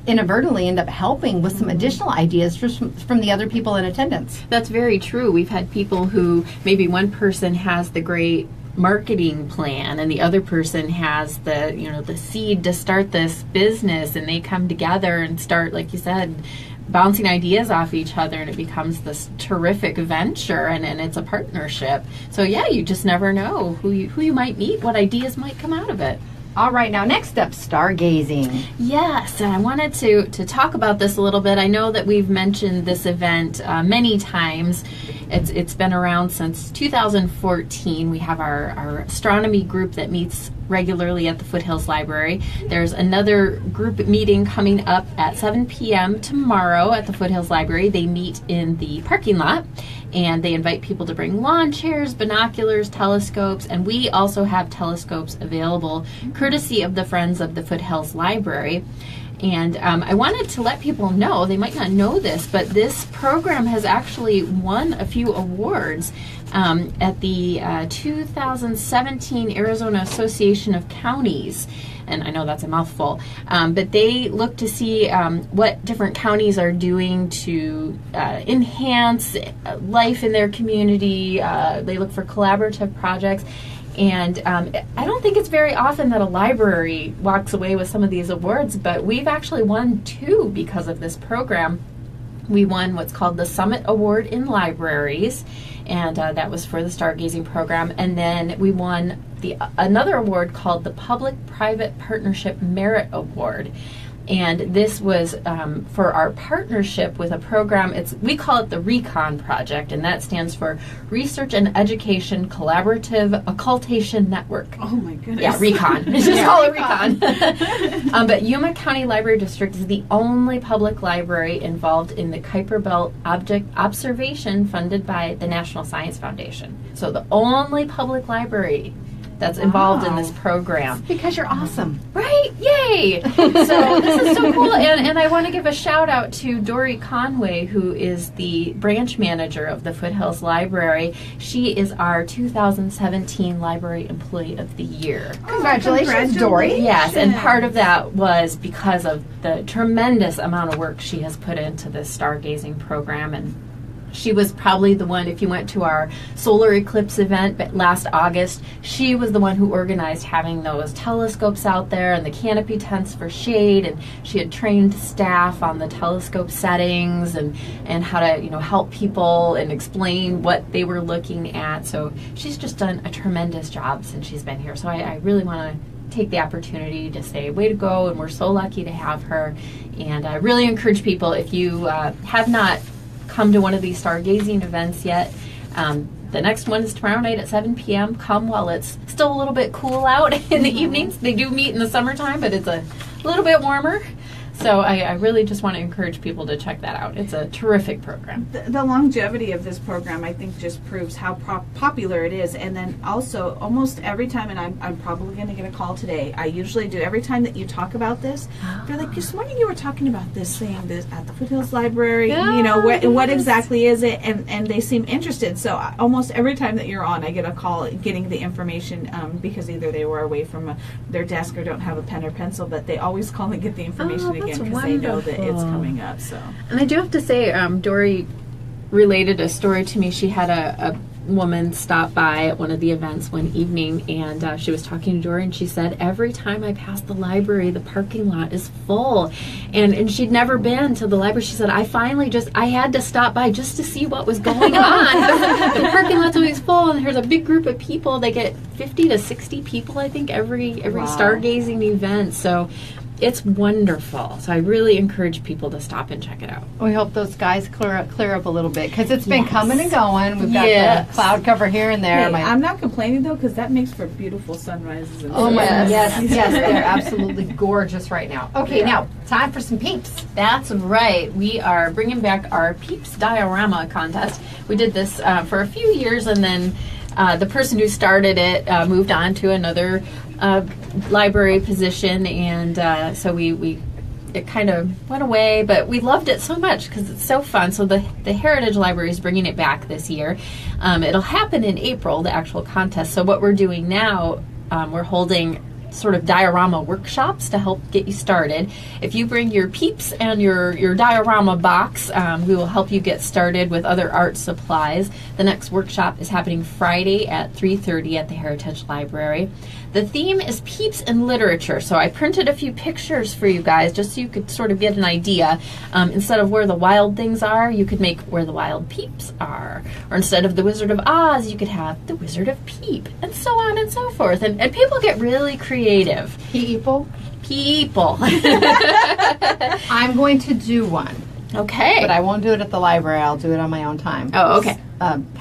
[SPEAKER 1] inadvertently end up helping with some additional ideas from the other people in attendance.
[SPEAKER 2] That's very true. We've had people who maybe one person has the great marketing plan and the other person has the, you know, the seed to start this business, and they come together and start, like you said, bouncing ideas off each other, and it becomes this terrific venture, and it's a partnership. So yeah, you just never know who you might meet, what ideas might come out of it.
[SPEAKER 1] All right, now next up, stargazing.
[SPEAKER 2] Yes, and I wanted to talk about this a little bit. I know that we've mentioned this event many times. It's been around since 2014. We have our astronomy group that meets regularly at the Foothills Library. There's another group meeting coming up at 7 p.m. tomorrow at the Foothills Library. They meet in the parking lot, and they invite people to bring lawn chairs, binoculars, telescopes, and we also have telescopes available courtesy of the Friends of the Foothills Library. And I wanted to let people know, they might not know this, but this program has actually won a few awards at the 2017 Arizona Association of Counties. And I know that's a mouthful, but they look to see what different counties are doing to enhance life in their community. They look for collaborative projects. And I don't think it's very often that a library walks away with some of these awards, but we've actually won 2 because of this program. We won what's called the Summit Award in Libraries, and that was for the Stargazing program. And then we won another award called the Public-Private Partnership Merit Award. And this was for our partnership with a program. We call it the RECON Project, and that stands for Research and Education Collaborative Occultation Network.
[SPEAKER 3] Oh my goodness.
[SPEAKER 2] Yeah, RECON. Just call it RECON. But Yuma County Library District is the only public library involved in the Kuiper Belt Object Observation funded by the National Science Foundation. So the only public library that's involved in this program.
[SPEAKER 1] Because you're awesome.
[SPEAKER 2] Right? Yay! So this is so cool. And I want to give a shout out to Dory Conway, who is the branch manager of the Foothills Library. She is our 2017 Library Employee of the Year.
[SPEAKER 1] Congratulations, Dory.
[SPEAKER 2] Yes, and part of that was because of the tremendous amount of work she has put into this stargazing program. And she was probably the one, if you went to our solar eclipse event last August, she was the one who organized having those telescopes out there and the canopy tents for shade, and she had trained staff on the telescope settings and how to, you know, help people and explain what they were looking at. So she's just done a tremendous job since she's been here. So I really want to take the opportunity to say way to go, and we're so lucky to have her. And I really encourage people, if you have not come to one of these stargazing events yet, The next one is tomorrow night at 7 p.m. Come while it's still a little bit cool out in the evenings. They do meet in the summertime, but it's a little bit warmer. So I really just want to encourage people to check that out. It's a terrific program.
[SPEAKER 3] The longevity of this program, I think, just proves how popular it is. And then also, almost every time, and I'm probably going to get a call today, I usually do, every time that you talk about this, they're like, this morning you were talking about this thing at the Foothills Library, what exactly is it? And they seem interested. So almost every time that you're on, I get a call getting the information because either they were away from their desk or don't have a pen or pencil, but they always call and get the information again. Because they know that it's coming up. So,
[SPEAKER 2] and I do have to say, Dory related a story to me. She had a woman stop by at one of the events one evening, and she was talking to Dory, and she said, every time I pass the library, the parking lot is full. And she'd never been to the library. She said, I had to stop by just to see what was going on. The parking lot's always full, and there's a big group of people. They get 50 to 60 people, I think, every Stargazing event. So it's wonderful. So I really encourage people to stop and check it out.
[SPEAKER 1] We hope those skies clear up a little bit because it's been coming and going. We've got the cloud cover here and there.
[SPEAKER 3] Hey, I'm not complaining though because that makes for beautiful sunrises. And
[SPEAKER 1] oh my yes, they're absolutely gorgeous right now. Okay, now time for some peeps.
[SPEAKER 2] That's right. We are bringing back our PEEPS diorama contest. We did this for a few years, and then the person who started it moved on to another library position, and so it kind of went away, but we loved it so much because it's so fun. So the Heritage Library is bringing it back this year. It'll happen in April, the actual contest. So what we're doing now, we're holding sort of diorama workshops to help get you started. If you bring your PEEPS and your diorama box, we will help you get started with other art supplies. The next workshop is happening Friday at 3:30 at the Heritage Library. The theme is PEEPS and literature, so I printed a few pictures for you guys just so you could sort of get an idea. Instead of where the wild things are, you could make where the wild peeps are. Or instead of the Wizard of Oz, you could have the Wizard of Peep, and so on and so forth. And people get really creative.
[SPEAKER 1] People.
[SPEAKER 2] I'm
[SPEAKER 1] going to do one.
[SPEAKER 2] Okay.
[SPEAKER 1] But I won't do it at the library. I'll do it on my own time.
[SPEAKER 2] Oh, okay.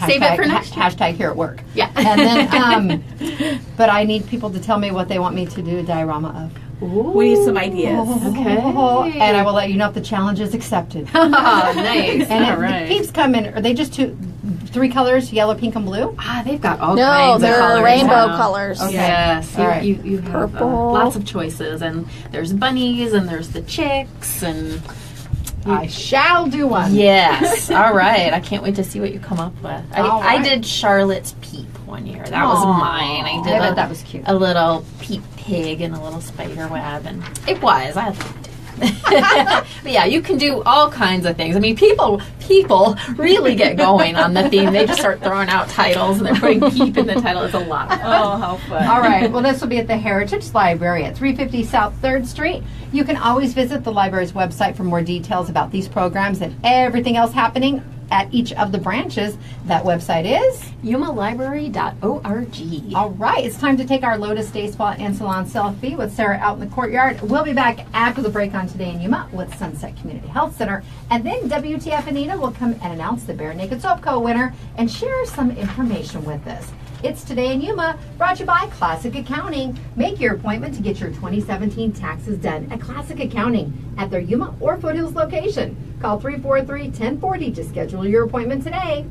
[SPEAKER 1] Save
[SPEAKER 2] it for next time.
[SPEAKER 1] Hashtag here at work.
[SPEAKER 2] Yeah.
[SPEAKER 1] And then, but I need people to tell me what they want me to do a diorama of.
[SPEAKER 3] Ooh. We need some ideas.
[SPEAKER 2] Okay.
[SPEAKER 1] And I will let you know if the challenge is accepted.
[SPEAKER 2] Oh, nice.
[SPEAKER 1] And
[SPEAKER 2] all
[SPEAKER 1] if
[SPEAKER 2] right.
[SPEAKER 1] the peeps come in, are they just three colors, yellow, pink, and blue?
[SPEAKER 2] They've got all kinds of colors.
[SPEAKER 4] No, they're rainbow
[SPEAKER 2] now.
[SPEAKER 4] colors.
[SPEAKER 1] Okay.
[SPEAKER 2] Yes.
[SPEAKER 1] All right.
[SPEAKER 2] You have
[SPEAKER 4] purple.
[SPEAKER 2] Lots of choices. And there's bunnies, and there's the chicks, and
[SPEAKER 1] I shall do one.
[SPEAKER 2] Yes. All right. I can't wait to see what you come up with. I did Charlotte's Peep one year. That was mine. I bet
[SPEAKER 1] that was cute.
[SPEAKER 2] A little peep pig and a little spider web, and it was. I loved it. But yeah, you can do all kinds of things. I mean, people really get going on the theme. They just start throwing out titles, and they're putting peep in the title. It's a lot of fun.
[SPEAKER 3] Oh, how fun.
[SPEAKER 1] All right. Well, this will be at the Heritage Library at 350 South 3rd Street. You can always visit the library's website for more details about these programs and everything else happening at each of the branches. That website is
[SPEAKER 2] yumalibrary.org.
[SPEAKER 1] All right, it's time to take our Lotus Day Spa and Salon selfie with Sarah out in the courtyard. We'll be back after the break on Today in Yuma with Sunset Community Health Center. And then WTF Anita will come and announce the Bare Naked Soap Co. winner and share some information with us. It's Today in Yuma, brought to you by Classic Accounting. Make your appointment to get your 2017 taxes done at Classic Accounting at their Yuma or Foothills location. Call 343-1040 to schedule your appointment today.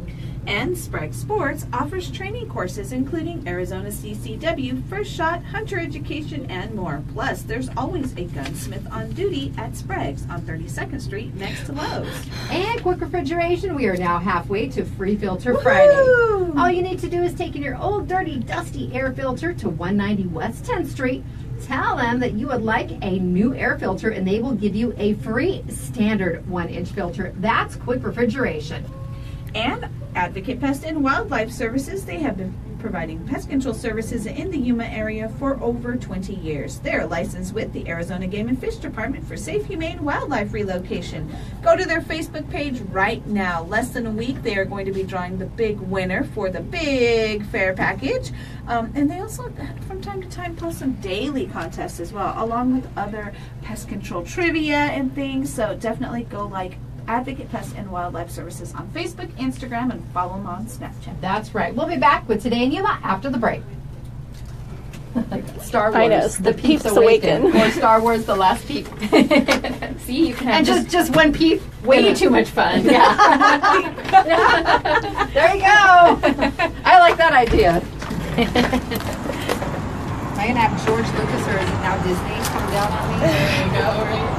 [SPEAKER 3] And Sprague Sports offers training courses including Arizona CCW, First Shot, Hunter Education, and more. Plus, there's always a gunsmith on duty at Sprague's on 32nd Street next to Lowe's.
[SPEAKER 1] And Quick Refrigeration, we are now halfway to Free Filter Friday. All you need to do is take in your old, dirty, dusty air filter to 190 West 10th Street. Tell them that you would like a new air filter, and they will give you a free standard 1-inch filter. That's Quick Refrigeration.
[SPEAKER 3] And Advocate Pest and Wildlife Services, they have been providing pest control services in the Yuma area for over 20 years. They're licensed with the Arizona Game and Fish Department for safe, humane wildlife relocation. Go to their Facebook page right now. Less than a week, they are going to be drawing the big winner for the big fair package. And they also, from time to time, post some daily contests as well, along with other pest control trivia and things. So definitely go like Advocate Pest and Wildlife Services on Facebook, Instagram, and follow them on Snapchat.
[SPEAKER 1] That's right. We'll be back with Today in Yuma after the break. Star
[SPEAKER 4] Find
[SPEAKER 1] Wars,
[SPEAKER 4] us,
[SPEAKER 1] the
[SPEAKER 4] the
[SPEAKER 1] Peeps
[SPEAKER 4] Peeps
[SPEAKER 1] Awaken.
[SPEAKER 4] Awaken.
[SPEAKER 2] Or Star Wars: The Last Peep. See, you can have
[SPEAKER 1] And just one peep.
[SPEAKER 2] way too much fun. Yeah.
[SPEAKER 1] There you go. I like that idea. Am I going to have George Lucas or is it now Disney come down on me?
[SPEAKER 2] There you go, right?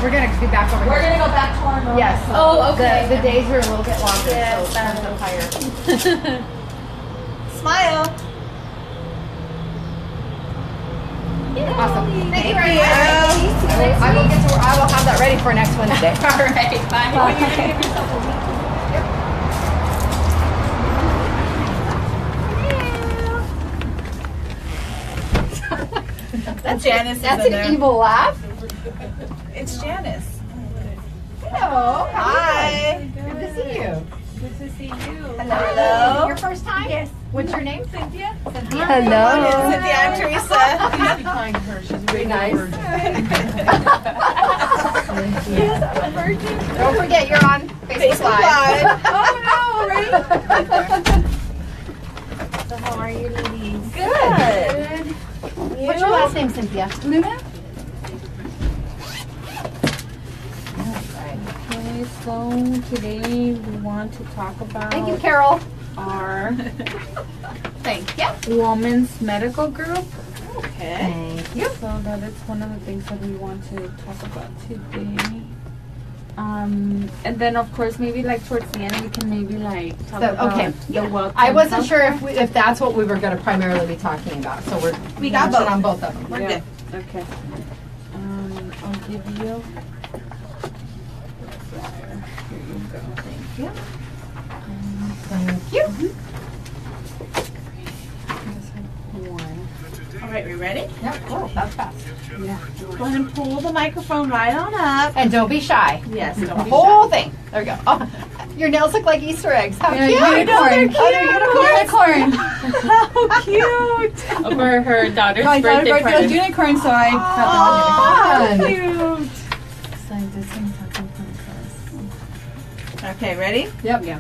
[SPEAKER 1] We're going to be back over
[SPEAKER 3] We're
[SPEAKER 1] here.
[SPEAKER 3] going to go back to our normal.
[SPEAKER 1] Yes.
[SPEAKER 2] Oh, okay.
[SPEAKER 1] The days are a little bit longer,
[SPEAKER 3] Yes,
[SPEAKER 1] so it's up higher.
[SPEAKER 3] Smile.
[SPEAKER 1] Awesome. Thank you very
[SPEAKER 3] you.
[SPEAKER 1] much. I will have that ready for next Wednesday.
[SPEAKER 2] All right. Bye.
[SPEAKER 3] Janice
[SPEAKER 1] That's
[SPEAKER 3] is in
[SPEAKER 1] an
[SPEAKER 3] there.
[SPEAKER 1] evil laugh.
[SPEAKER 3] It's Janice.
[SPEAKER 1] Hello.
[SPEAKER 3] Hi.
[SPEAKER 1] Good to see you.
[SPEAKER 2] Good to see you.
[SPEAKER 3] Hello.
[SPEAKER 1] Your first time? Yes. What's your name?
[SPEAKER 3] Cynthia.
[SPEAKER 4] Hello.
[SPEAKER 3] Cynthia, I'm Teresa.
[SPEAKER 2] Please be kind to her. She's
[SPEAKER 1] Very nice.
[SPEAKER 3] Virgin.
[SPEAKER 1] Don't forget you're on Facebook Live.
[SPEAKER 3] Oh no, right?
[SPEAKER 2] So how are you, ladies?
[SPEAKER 3] Good.
[SPEAKER 1] What's your last name, Cynthia?
[SPEAKER 3] Luna?
[SPEAKER 2] Okay, so today we want to talk about
[SPEAKER 1] Thank you, Carol.
[SPEAKER 2] our
[SPEAKER 1] Thank you.
[SPEAKER 2] women's medical group.
[SPEAKER 3] Okay.
[SPEAKER 1] Thank you.
[SPEAKER 2] So that is one of the things that we want to talk about today. And then of course maybe like towards the end we can maybe like talk
[SPEAKER 1] So,
[SPEAKER 2] about
[SPEAKER 1] okay.
[SPEAKER 2] the Wellton
[SPEAKER 1] I wasn't
[SPEAKER 2] Health
[SPEAKER 1] sure
[SPEAKER 2] Club.
[SPEAKER 1] if that's what we were going to primarily be talking about, so
[SPEAKER 3] We got
[SPEAKER 1] launching
[SPEAKER 3] both.
[SPEAKER 1] on both of them.
[SPEAKER 3] We're
[SPEAKER 2] Yeah.
[SPEAKER 3] good.
[SPEAKER 2] Okay. I'll give you. Here you go. Thank you.
[SPEAKER 1] Thank you.
[SPEAKER 2] Just have one.
[SPEAKER 3] All right, we ready?
[SPEAKER 1] Yep. Oh, that's fast.
[SPEAKER 2] Yeah.
[SPEAKER 3] Go ahead and pull the microphone right on up.
[SPEAKER 1] And don't be shy.
[SPEAKER 3] Yes,
[SPEAKER 1] The
[SPEAKER 3] don't be
[SPEAKER 1] whole
[SPEAKER 3] shy.
[SPEAKER 1] thing. There we go. Oh, your nails look like Easter eggs. How
[SPEAKER 2] Yeah,
[SPEAKER 1] cute.
[SPEAKER 2] unicorn.
[SPEAKER 1] They're cute. Oh, they're unicorn.
[SPEAKER 3] How cute.
[SPEAKER 2] For her daughter's
[SPEAKER 5] My daughter's
[SPEAKER 2] birthday
[SPEAKER 5] birthday was
[SPEAKER 2] party.
[SPEAKER 5] unicorn, so I
[SPEAKER 1] Fun.
[SPEAKER 3] Cute.
[SPEAKER 2] So this one's talking from first.
[SPEAKER 3] Okay, ready?
[SPEAKER 1] Yep.
[SPEAKER 2] Yeah.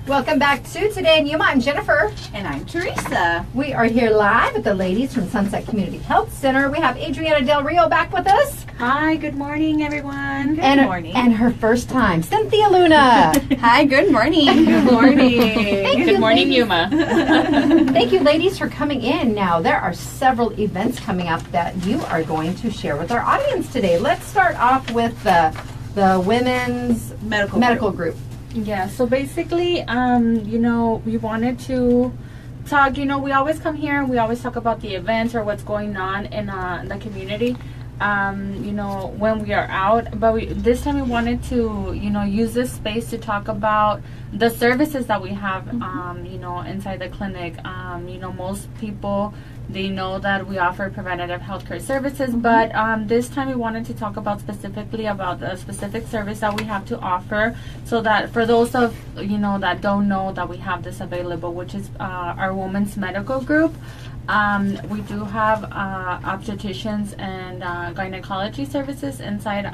[SPEAKER 1] Welcome back to Today in Yuma. I'm Jennifer.
[SPEAKER 3] And I'm Teresa.
[SPEAKER 1] We are here live with the ladies from Sunset Community Health Center. We have Adrianna Del Rio back with us.
[SPEAKER 5] Hi, good morning, everyone.
[SPEAKER 3] Good morning.
[SPEAKER 1] And her first time, Cynthia Luna.
[SPEAKER 5] Hi, good morning.
[SPEAKER 3] Good morning.
[SPEAKER 1] Thank you,
[SPEAKER 2] Good morning,
[SPEAKER 1] ladies.
[SPEAKER 2] Yuma.
[SPEAKER 1] Thank you, ladies, for coming in. Now, there are several events coming up that you are going to share with our audience today. Let's start off with the women's medical group.
[SPEAKER 2] Yeah, so basically, you know, we wanted to talk, you know, we always come here and we always talk about the events or what's going on in the community, you know, when we are out. But this time we wanted to, you know, use this space to talk about the services that we have, you know, inside the clinic. You know, most people, they know that we offer preventative healthcare services, but this time we wanted to talk about specifically about the specific service that we have to offer, so that for those of you know that don't know that we have this available, which is our women's medical group. We do have obstetricians and gynecology services inside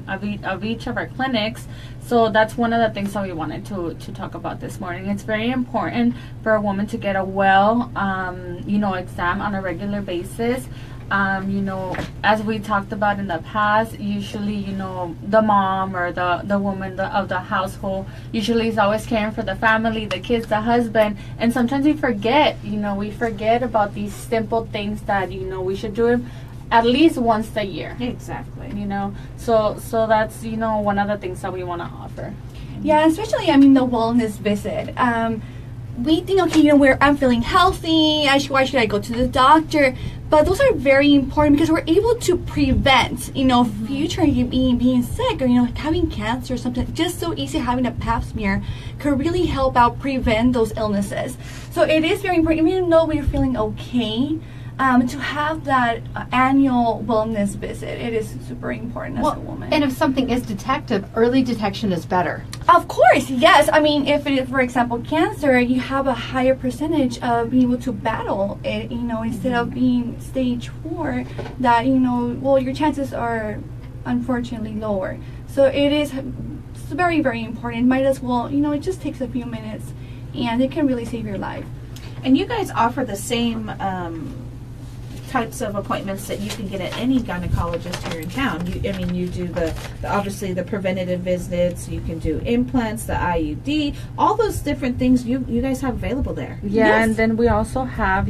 [SPEAKER 2] of each of our clinics. So that's one of the things that we wanted to talk about this morning. It's very important for a woman to get a you know, exam on a regular basis. You know, as we talked about in the past, usually, you know, the mom or the woman of the household usually is always caring for the family, the kids, the husband, and sometimes we forget about these simple things that, you know, we should do at least once a year.
[SPEAKER 3] Exactly.
[SPEAKER 2] You know, so that's, you know, one of the things that we want to offer.
[SPEAKER 5] Yeah, especially, I mean, the wellness visit. We think, okay, you know, where I'm feeling healthy, why should I go to the doctor? But those are very important because we're able to prevent, you know, future you being sick or, you know, having cancer or something. Just so easy having a pap smear could really help out prevent those illnesses. So it is very important, even though we're feeling okay, to have that annual wellness visit. It is super important as a woman.
[SPEAKER 1] And if something is detective, early detection is better.
[SPEAKER 5] Of course, yes. I mean, if it is, for example, cancer, you have a higher percentage of being able to battle it, instead of being stage 4, that, well, your chances are unfortunately lower. So it is very, very important. Might as well, it just takes a few minutes, and it can really save your life.
[SPEAKER 3] And you guys offer the same types of appointments that you can get at any gynecologist here in town. You do the obviously the preventative visits. You can do implants, the IUD, all those different things you guys have available there.
[SPEAKER 2] Yeah,
[SPEAKER 5] Yes.
[SPEAKER 2] and then we also have,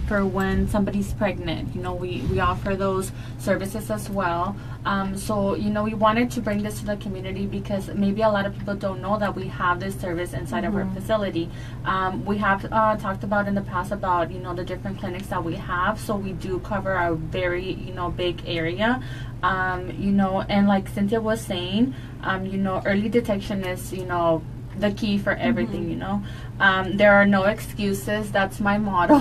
[SPEAKER 2] for when somebody's pregnant, we offer those services as well. So, we wanted to bring this to the community because maybe a lot of people don't know that we have this service inside of our facility. We have talked about in the past about, the different clinics that we have. So we do cover a very, big area. And like Cynthia was saying, early detection is, the key for everything, there are no excuses. That's my motto.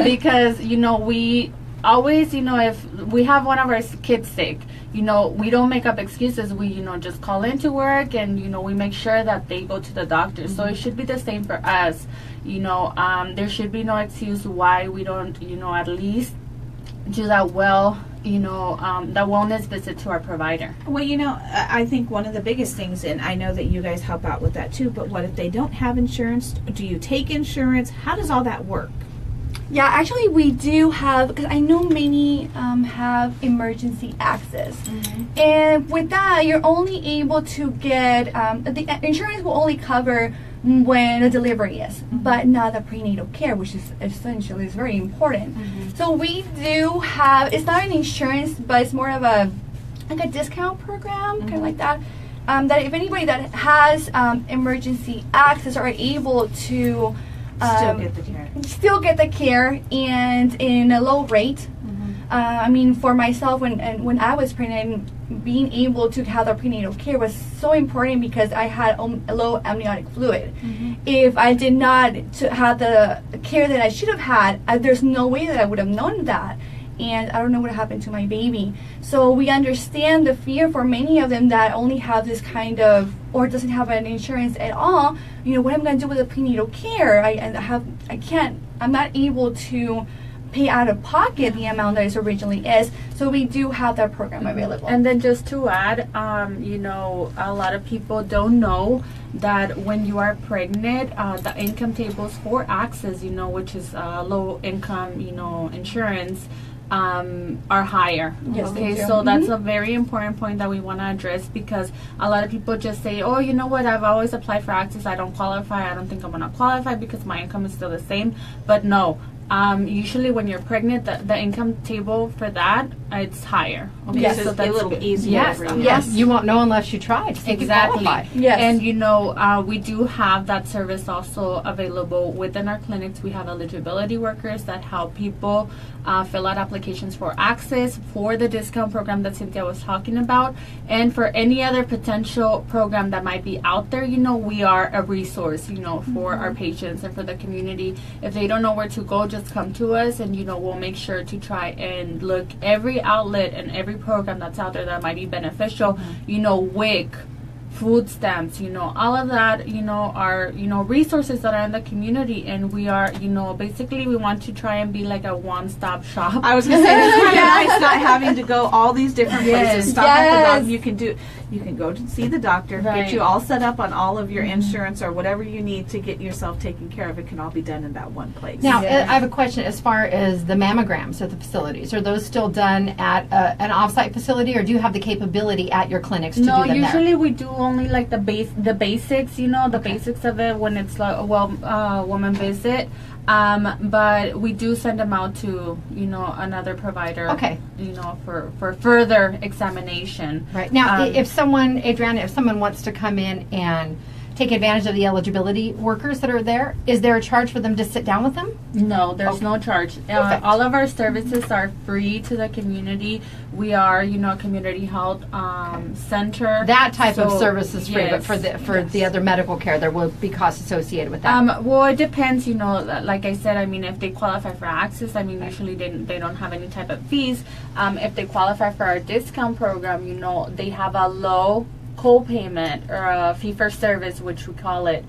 [SPEAKER 2] Because, we always, if we have one of our kids sick, we don't make up excuses. We, just call into work and, we make sure that they go to the doctor. So it should be the same for us. There should be no excuse why we don't, at least do that that wellness visit to our provider.
[SPEAKER 3] Well, I think one of the biggest things, and I know that you guys help out with that too, but what if they don't have insurance? Do you take insurance? How does all that work?
[SPEAKER 5] Yeah, actually we do have, because I know many have emergency access. And with that, you're only able to get, the insurance will only cover when a delivery is, but not the prenatal care, which is essentially is very important. So we do have, it's not an insurance, but it's more of a discount program, kind of like that. That if anybody that has emergency access are able to still get the care and in a low rate. For myself, when I was pregnant, being able to have the prenatal care was so important because I had a low amniotic fluid. If I did not have the care that I should have had, there's no way that I would have known that. And I don't know what happened to my baby. So we understand the fear for many of them that only have this kind of, or doesn't have an insurance at all. What am I going to do with the prenatal care? I'm not able to pay out of pocket the amount that it originally is. So we do have that program available.
[SPEAKER 2] And then just to add, a lot of people don't know that when you are pregnant, the income tables for access, which is low income, insurance, are higher.
[SPEAKER 5] Yes,
[SPEAKER 2] okay,
[SPEAKER 5] they do.
[SPEAKER 2] so that's a very important point that we want to address because a lot of people just say, oh, you know what, I've always applied for access, I don't qualify, I don't think I'm going to qualify because my income is still the same. But no, usually when you're pregnant, the income table for that, it's higher. Okay,
[SPEAKER 5] Yes,
[SPEAKER 2] so that's
[SPEAKER 3] a little
[SPEAKER 2] good.
[SPEAKER 3] easier.
[SPEAKER 2] Yes,
[SPEAKER 3] for you.
[SPEAKER 5] Yes.
[SPEAKER 1] You won't know unless you try to see if you
[SPEAKER 2] Exactly.
[SPEAKER 1] qualify.
[SPEAKER 5] Yes.
[SPEAKER 2] And we do have that service also available within our clinics. We have eligibility workers that help people fill out applications for access, for the discount program that Cynthia was talking about, and for any other potential program that might be out there. We are a resource, for our patients and for the community. If they don't know where to go, just come to us, and we'll make sure to try and look every outlet and every program that's out there that might be beneficial. WIC, food stamps, all of that, are, resources that are in the community. And we are, basically we want to try and be like a one-stop shop.
[SPEAKER 3] I was going to say, it's kind of nice not having to go all these different places. Stop at the doctor. You can go to see the doctor,
[SPEAKER 2] Right.
[SPEAKER 3] get you all set up on all of your insurance or whatever you need to get yourself taken care of. It can all be done in that one place.
[SPEAKER 1] Now, I have a question as far as the mammograms at the facilities. Are those still done at an off-site facility, or do you have the capability at your clinics to do them
[SPEAKER 2] usually
[SPEAKER 1] there?
[SPEAKER 2] we do only like the basics, basics of it when it's like a woman visit. But we do send them out to, another provider.
[SPEAKER 1] Okay.
[SPEAKER 2] For further examination.
[SPEAKER 1] Right. Now, if someone, Adrianna, if someone wants to come in and take advantage of the eligibility workers that are there, is there a charge for them to sit down with them?
[SPEAKER 6] No, there's no charge.
[SPEAKER 1] Perfect.
[SPEAKER 6] All of our services are free to the community. We are, a community health center.
[SPEAKER 1] That type of
[SPEAKER 6] So,
[SPEAKER 1] service is free, but
[SPEAKER 6] yes,
[SPEAKER 1] for the other medical care, there will be costs associated with that.
[SPEAKER 6] Well, it depends, like I said, if they qualify for access, usually they don't have any type of fees. If they qualify for our discount program, they have a low co-payment or a fee for service, which we call it,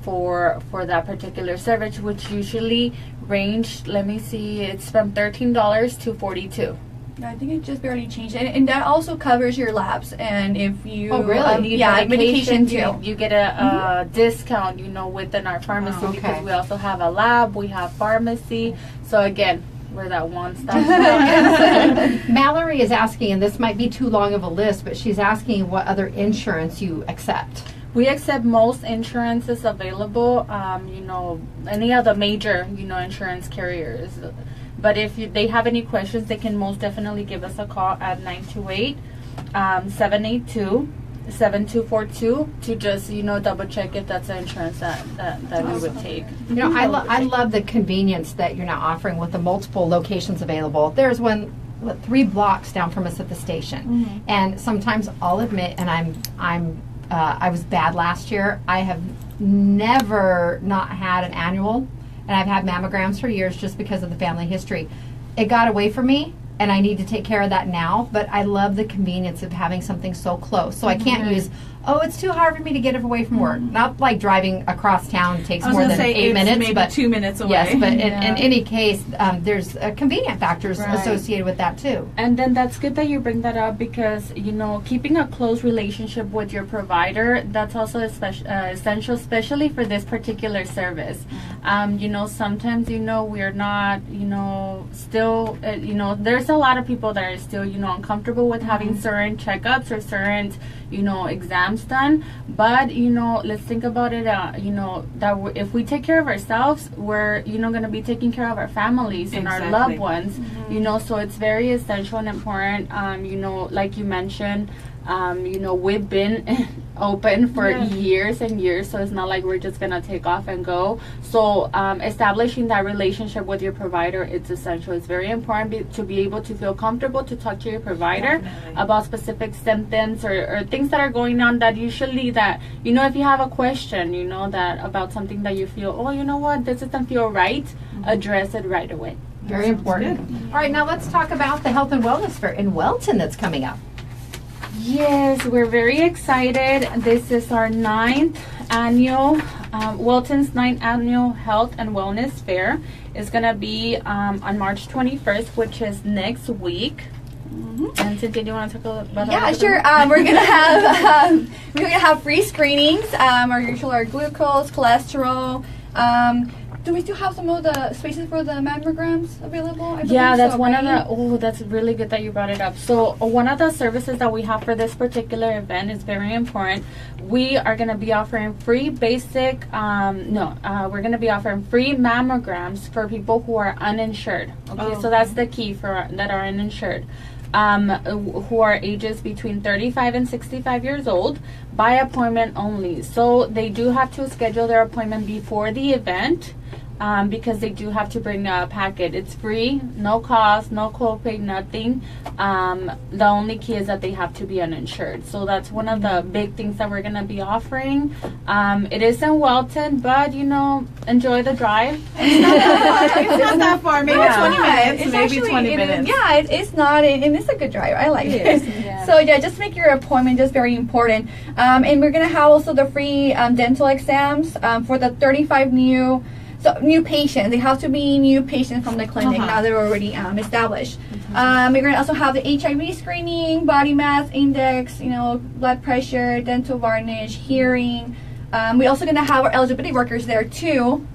[SPEAKER 6] for that particular service, which usually range, let me see, it's from $13 to $42.
[SPEAKER 5] Yeah, I think it just barely changed, and that also covers your labs. And if you
[SPEAKER 1] really?
[SPEAKER 5] medication too.
[SPEAKER 6] You get a discount, within our pharmacy,
[SPEAKER 1] Oh, okay.
[SPEAKER 6] because we also have a lab, we have pharmacy. So again, we're that one-stop shop.
[SPEAKER 1] Mallory is asking, and this might be too long of a list, but she's asking what other insurance you accept.
[SPEAKER 6] We accept most insurances available, any of the major, insurance carriers. But if they have any questions, they can most definitely give us a call at 928-782-7242 to just, double check if that's the insurance that we would take.
[SPEAKER 1] I love the convenience that you're now offering with the multiple locations available. There's one 3 blocks down from us at the station, and sometimes I'll admit, and I was bad last year. I have never not had an annual, and I've had mammograms for years just because of the family history. It got away from me, and I need to take care of that now, but I love the convenience of having something so close. So I can't use, it's too hard for me to get away from work. Not like driving across town takes more than 8 minutes.
[SPEAKER 3] Maybe
[SPEAKER 1] but
[SPEAKER 3] 2 minutes away.
[SPEAKER 1] Yes, but in any case, there's convenient factors associated with that too.
[SPEAKER 6] And then that's good that you bring that up because, keeping a close relationship with your provider, that's also essential, especially for this particular service. Sometimes, we're not, still, there's a lot of people that are still, uncomfortable with having certain checkups or certain, exams done. But, let's think about it, that if we take care of ourselves, we're, going to be taking care of our families and our loved ones, so it's very essential and important, like you mentioned, we've been open for years and years, so it's not like we're just gonna take off and go. So establishing that relationship with your provider, it's essential. It's very important to be able to feel comfortable to talk to your provider about specific symptoms or things that are going on that usually that, if you have a question, that about something that you feel, this doesn't feel right, address it right away.
[SPEAKER 1] Very important. All right, now let's talk about the Health and Wellness Fair in Wellton that's coming up.
[SPEAKER 6] Yes, we're very excited. This is our 9th annual, Wellton's 9th annual Health and Wellness Fair. It's going to be on March 21st, which is next week. And Cynthia, do you want to talk about that?
[SPEAKER 5] Yeah, sure. We're gonna have free screenings. Our glucose, cholesterol. Do we still have some of the spaces for the mammograms available?
[SPEAKER 6] That's one of the, that's really good that you brought it up. So one of the services that we have for this particular event is very important. We are going to be offering free we're going to be offering free mammograms for people who are uninsured. Okay, so that's the key that are uninsured. Who are ages between 35 and 65 years old by appointment only. So they do have to schedule their appointment before the event because they do have to bring a packet. It's free, no cost, no copay, nothing. The only key is that they have to be uninsured. So that's one of the big things that we're going to be offering. It is in Wellton, but enjoy the drive.
[SPEAKER 3] It's not that far. Maybe 20 minutes.
[SPEAKER 5] It's
[SPEAKER 3] Maybe
[SPEAKER 5] actually,
[SPEAKER 3] 20 minutes.
[SPEAKER 5] It's not, and it's a good drive. I like it.
[SPEAKER 6] Yeah.
[SPEAKER 5] So just make your appointment just very important. And we're gonna have also the free dental exams for the 35 new patients. They have to be new patients from the clinic. Now they're already established. We're gonna also have the HIV screening, body mass index, blood pressure, dental varnish, hearing. We're also gonna have our eligibility workers there too.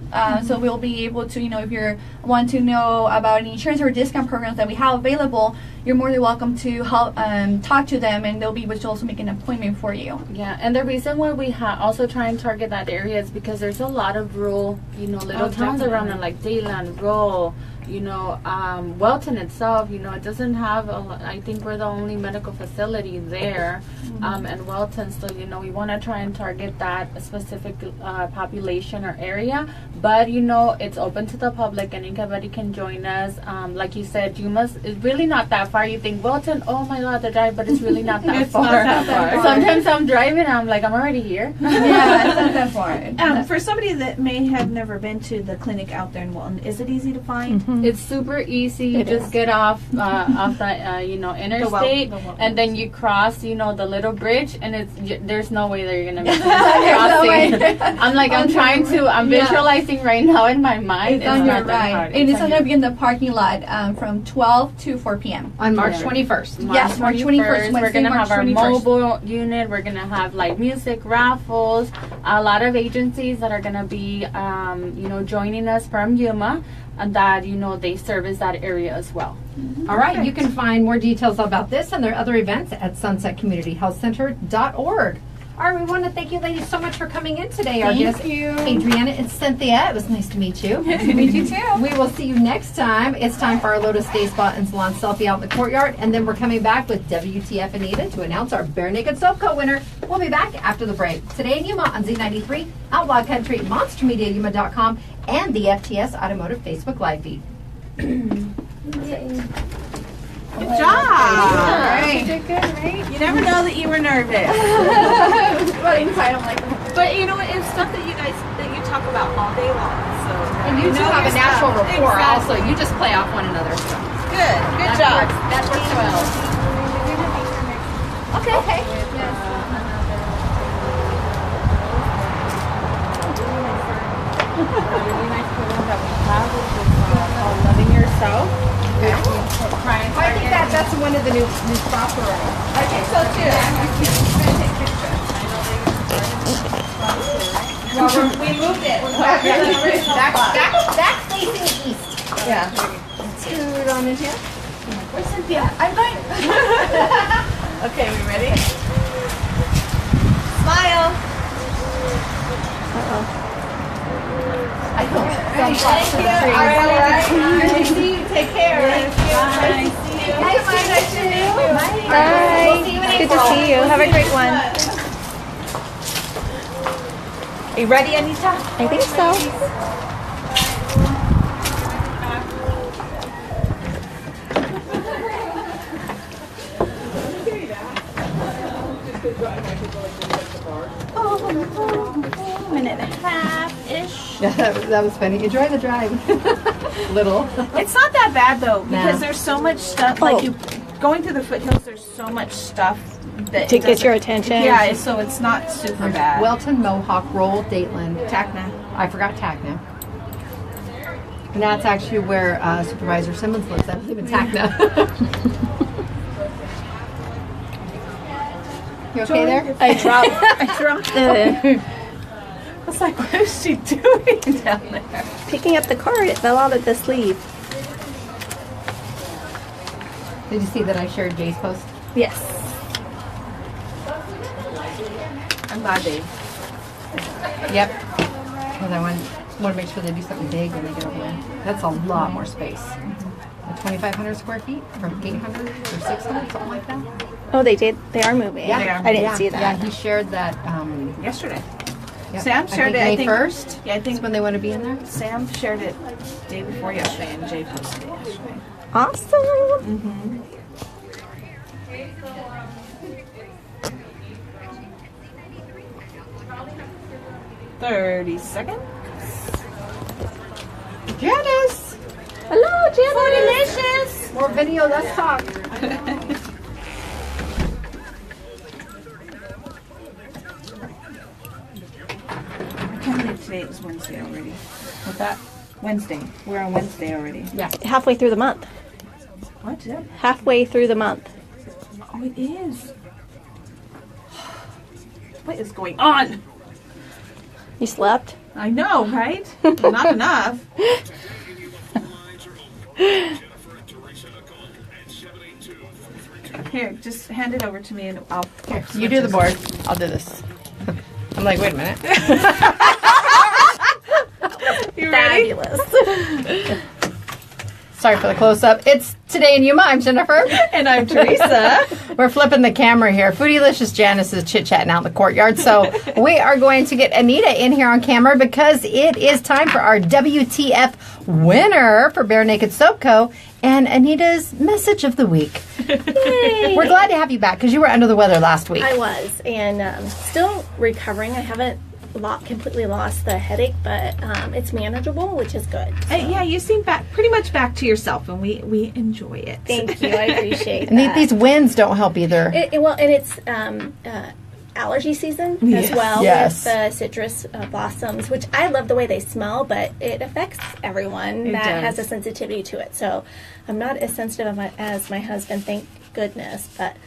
[SPEAKER 5] So we'll be able to, if you want to know about any insurance or discount programs that we have available, you're more than welcome to help talk to them, and they'll be able to also make an appointment for you.
[SPEAKER 6] Yeah, and the reason why we also try and target that area is because there's a lot of rural, little towns around, like Dayland, rural, Wellton itself, it doesn't have I think we're the only medical facility there. And Wellton, so we want to try and target that specific population or area, but it's open to the public and anybody can join us. Like you said, Yuma is really not that far. You think Wellton, oh my god, the drive, but it's really not that far.
[SPEAKER 5] Not that far.
[SPEAKER 6] Sometimes I'm driving and I'm like, I'm already here.
[SPEAKER 5] Yeah, it's not that far.
[SPEAKER 3] For somebody that may have never been to the clinic out there in Wellton, is it easy to find?
[SPEAKER 6] It's super easy. You just get off the interstate, and then you cross the little bridge, and there's no way that you're gonna miss crossing. I'm visualizing right now in my mind.
[SPEAKER 5] It's on your right, and it's gonna be in the parking lot from 12 to 4 p.m.
[SPEAKER 1] On March 21st.
[SPEAKER 5] Yes, March 21st.
[SPEAKER 6] We're gonna have our
[SPEAKER 5] 21st.
[SPEAKER 6] mobile unit. We're gonna have live music, raffles, a lot of agencies that are gonna be joining us from Yuma, and that they service that area as well.
[SPEAKER 1] All right, you can find more details about this and their other events at sunsetcommunityhealthcenter.org. All right, we want to thank you ladies so much for coming in today. Our guests, Adrianna and Cynthia. It was nice to meet you.
[SPEAKER 5] Nice to meet you too.
[SPEAKER 1] We will see you next time. It's time for our Lotus Day Spa and Salon selfie out in the courtyard, and then we're coming back with WTF Anita to announce our Bare Naked Soap Co winner. We'll be back after the break. Today in Yuma on Z93, Outlaw Country, MonsterMediaYuma.com, and the FTS Automotive Facebook Live feed.
[SPEAKER 3] Good job.
[SPEAKER 5] Right.
[SPEAKER 2] You did good, right?
[SPEAKER 3] You never know that you were nervous.
[SPEAKER 5] But inside, I'm like,
[SPEAKER 3] But it's stuff that you talk about all day long. So
[SPEAKER 1] And you two
[SPEAKER 3] know
[SPEAKER 1] have a
[SPEAKER 3] your
[SPEAKER 1] natural
[SPEAKER 3] stuff.
[SPEAKER 1] rapport
[SPEAKER 3] Exactly.
[SPEAKER 1] also. You just play off one another.
[SPEAKER 3] Good job.
[SPEAKER 1] That works well. Okay.
[SPEAKER 6] Really nice program that we have, which is called Loving Yourself.
[SPEAKER 1] I think that's one of the new spots already.
[SPEAKER 3] I think so too. Well, we moved it.
[SPEAKER 1] Back facing east.
[SPEAKER 3] Yeah.
[SPEAKER 1] Scoot on in here.
[SPEAKER 3] Where's Cynthia? I'm fine. Okay, we ready? Smile.
[SPEAKER 1] I know.
[SPEAKER 3] Thank you. All right. Good to see you. Take care. Thank you. Nice to see you.
[SPEAKER 1] Nice to meet you.
[SPEAKER 4] Bye.
[SPEAKER 1] We'll see you in
[SPEAKER 4] Good to
[SPEAKER 1] April.
[SPEAKER 4] see you. Have a great one.
[SPEAKER 3] Are you ready, Anita?
[SPEAKER 4] I think so.
[SPEAKER 3] Minute and a half-ish.
[SPEAKER 1] Yeah, that was funny. Enjoy the drive. Little.
[SPEAKER 3] It's not that bad though, because
[SPEAKER 1] Nah.
[SPEAKER 3] there's so much stuff. Like you going through the foothills, there's so much stuff that
[SPEAKER 4] To
[SPEAKER 3] it
[SPEAKER 4] get your
[SPEAKER 3] doesn't-
[SPEAKER 4] attention.
[SPEAKER 3] Yeah, so it's not super bad.
[SPEAKER 1] Wellton, Mohawk, Roll, Dateland.
[SPEAKER 3] Tacna.
[SPEAKER 1] I forgot Tacna. And that's actually where Supervisor Simmons lives. I live in Tacna. You okay there?
[SPEAKER 4] I dropped
[SPEAKER 3] I was like, what is she doing down there?
[SPEAKER 4] picking up the card. It fell out of the sleeve.
[SPEAKER 1] Did you see that I shared Jay's post?
[SPEAKER 4] Yes.
[SPEAKER 3] I'm glad they.
[SPEAKER 1] Yep. Because I want to make sure they do something big when they get over there. That's a lot more space. 2,500 square feet from 800 or 600, something like that.
[SPEAKER 4] Oh, they did. They are moving.
[SPEAKER 1] Yeah.
[SPEAKER 4] I didn't see that.
[SPEAKER 1] Yeah, he shared that.
[SPEAKER 3] Yesterday.
[SPEAKER 1] Yep.
[SPEAKER 3] Sam shared it, I
[SPEAKER 1] May
[SPEAKER 3] think-
[SPEAKER 1] 1st.
[SPEAKER 3] Yeah, I think
[SPEAKER 1] That's when they want to be in there.
[SPEAKER 3] Sam shared it day before yesterday, and Jay posted it yesterday.
[SPEAKER 4] Awesome.
[SPEAKER 3] 30 seconds.
[SPEAKER 1] Janice!
[SPEAKER 4] Hello, Janice.
[SPEAKER 3] Delicious.
[SPEAKER 1] More video, less talk.
[SPEAKER 3] I can't believe today it was Wednesday already.
[SPEAKER 1] What's that?
[SPEAKER 3] Wednesday. We're on Wednesday already.
[SPEAKER 1] Yeah.
[SPEAKER 4] Halfway through the month.
[SPEAKER 3] What? Yeah.
[SPEAKER 4] Halfway through the month.
[SPEAKER 3] Oh, it is. What is going on?
[SPEAKER 4] You slept?
[SPEAKER 3] I know, right? Not enough. Here, just hand it over to me and I'll.
[SPEAKER 1] You do the board. I'll do this. I'm like, wait a minute.
[SPEAKER 3] You ready?
[SPEAKER 4] Fabulous.
[SPEAKER 1] Sorry for the close-up. It's Today in Yuma. I'm Jennifer.
[SPEAKER 3] And I'm Teresa.
[SPEAKER 1] We're flipping the camera here. Foodylicious Janice is chit-chatting out in the courtyard. So we are going to get Anita in here on camera because it is time for our WTF winner for Bare Naked Soap Co. and Anita's message of the week.
[SPEAKER 4] Yay.
[SPEAKER 1] We're glad to have you back because you were under the weather last week.
[SPEAKER 4] I was, and still recovering. I haven't completely lost the headache, but it's manageable, which is good. So.
[SPEAKER 3] Yeah, you seem pretty much back to yourself, and we enjoy it.
[SPEAKER 4] Thank you. I appreciate
[SPEAKER 1] and
[SPEAKER 4] that.
[SPEAKER 1] these winds don't help either.
[SPEAKER 4] Well, and it's allergy season as well with the citrus blossoms, which I love the way they smell, but it affects everyone that has a sensitivity to it. So I'm not as sensitive as my husband, thank goodness, but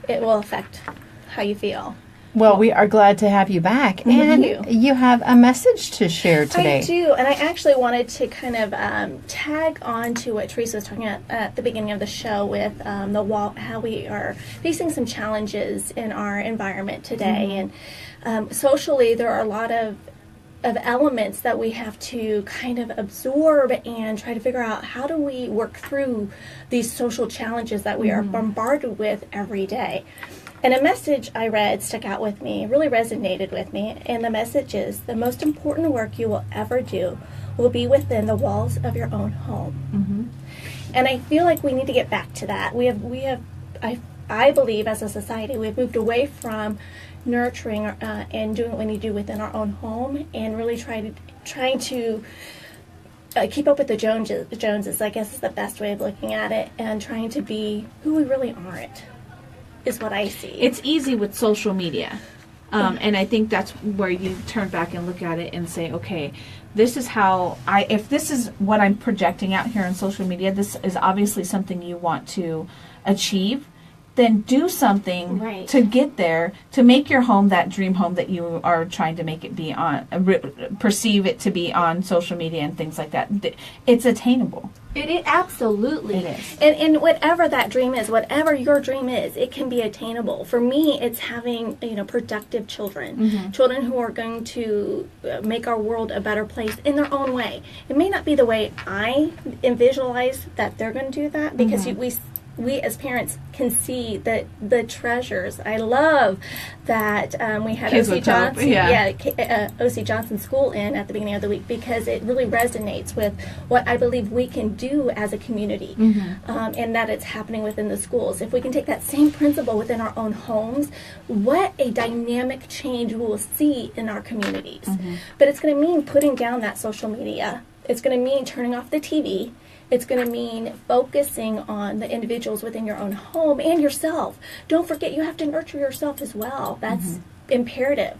[SPEAKER 4] it will affect how you feel.
[SPEAKER 1] Well, we are glad to have you back. And you have a message to share today.
[SPEAKER 4] I do, and I actually wanted to kind of tag on to what Teresa was talking about at the beginning of the show with the wall, how we are facing some challenges in our environment today. And socially, there are a lot of elements that we have to kind of absorb and try to figure out how do we work through these social challenges that we are bombarded with every day. And a message I read stuck out with me, really resonated with me, and the message is, the most important work you will ever do will be within the walls of your own home. And I feel like we need to get back to that. I believe as a society, we've moved away from nurturing and doing what we need to do within our own home and really trying to keep up with the Joneses, I guess is the best way of looking at it, and trying to be who we really aren't. Is what I see.
[SPEAKER 3] It's easy with social media. And I think that's where you turn back and look at it and say, okay, this is how if this is what I'm projecting out here on social media, this is obviously something you want to achieve, then do something to get there, to make your home that dream home that you are trying to make it be on, perceive it to be on social media and things like that. It's attainable.
[SPEAKER 4] It absolutely
[SPEAKER 3] is.
[SPEAKER 4] And whatever that dream is, whatever your dream is, it can be attainable. For me, it's having productive children, children who are going to make our world a better place in their own way. It may not be the way I visualize that they're going to do that, because we as parents can see the treasures. I love that we had O.C. Johnson, O.C. Johnson School in at the beginning of the week, because it really resonates with what I believe we can do as a community, and that it's happening within the schools. If we can take that same principle within our own homes, what a dynamic change we will see in our communities. But it's going to mean putting down that social media. It's going to mean turning off the TV. It's going to mean focusing on the individuals within your own home and yourself. Don't forget, you have to nurture yourself as well. That's imperative.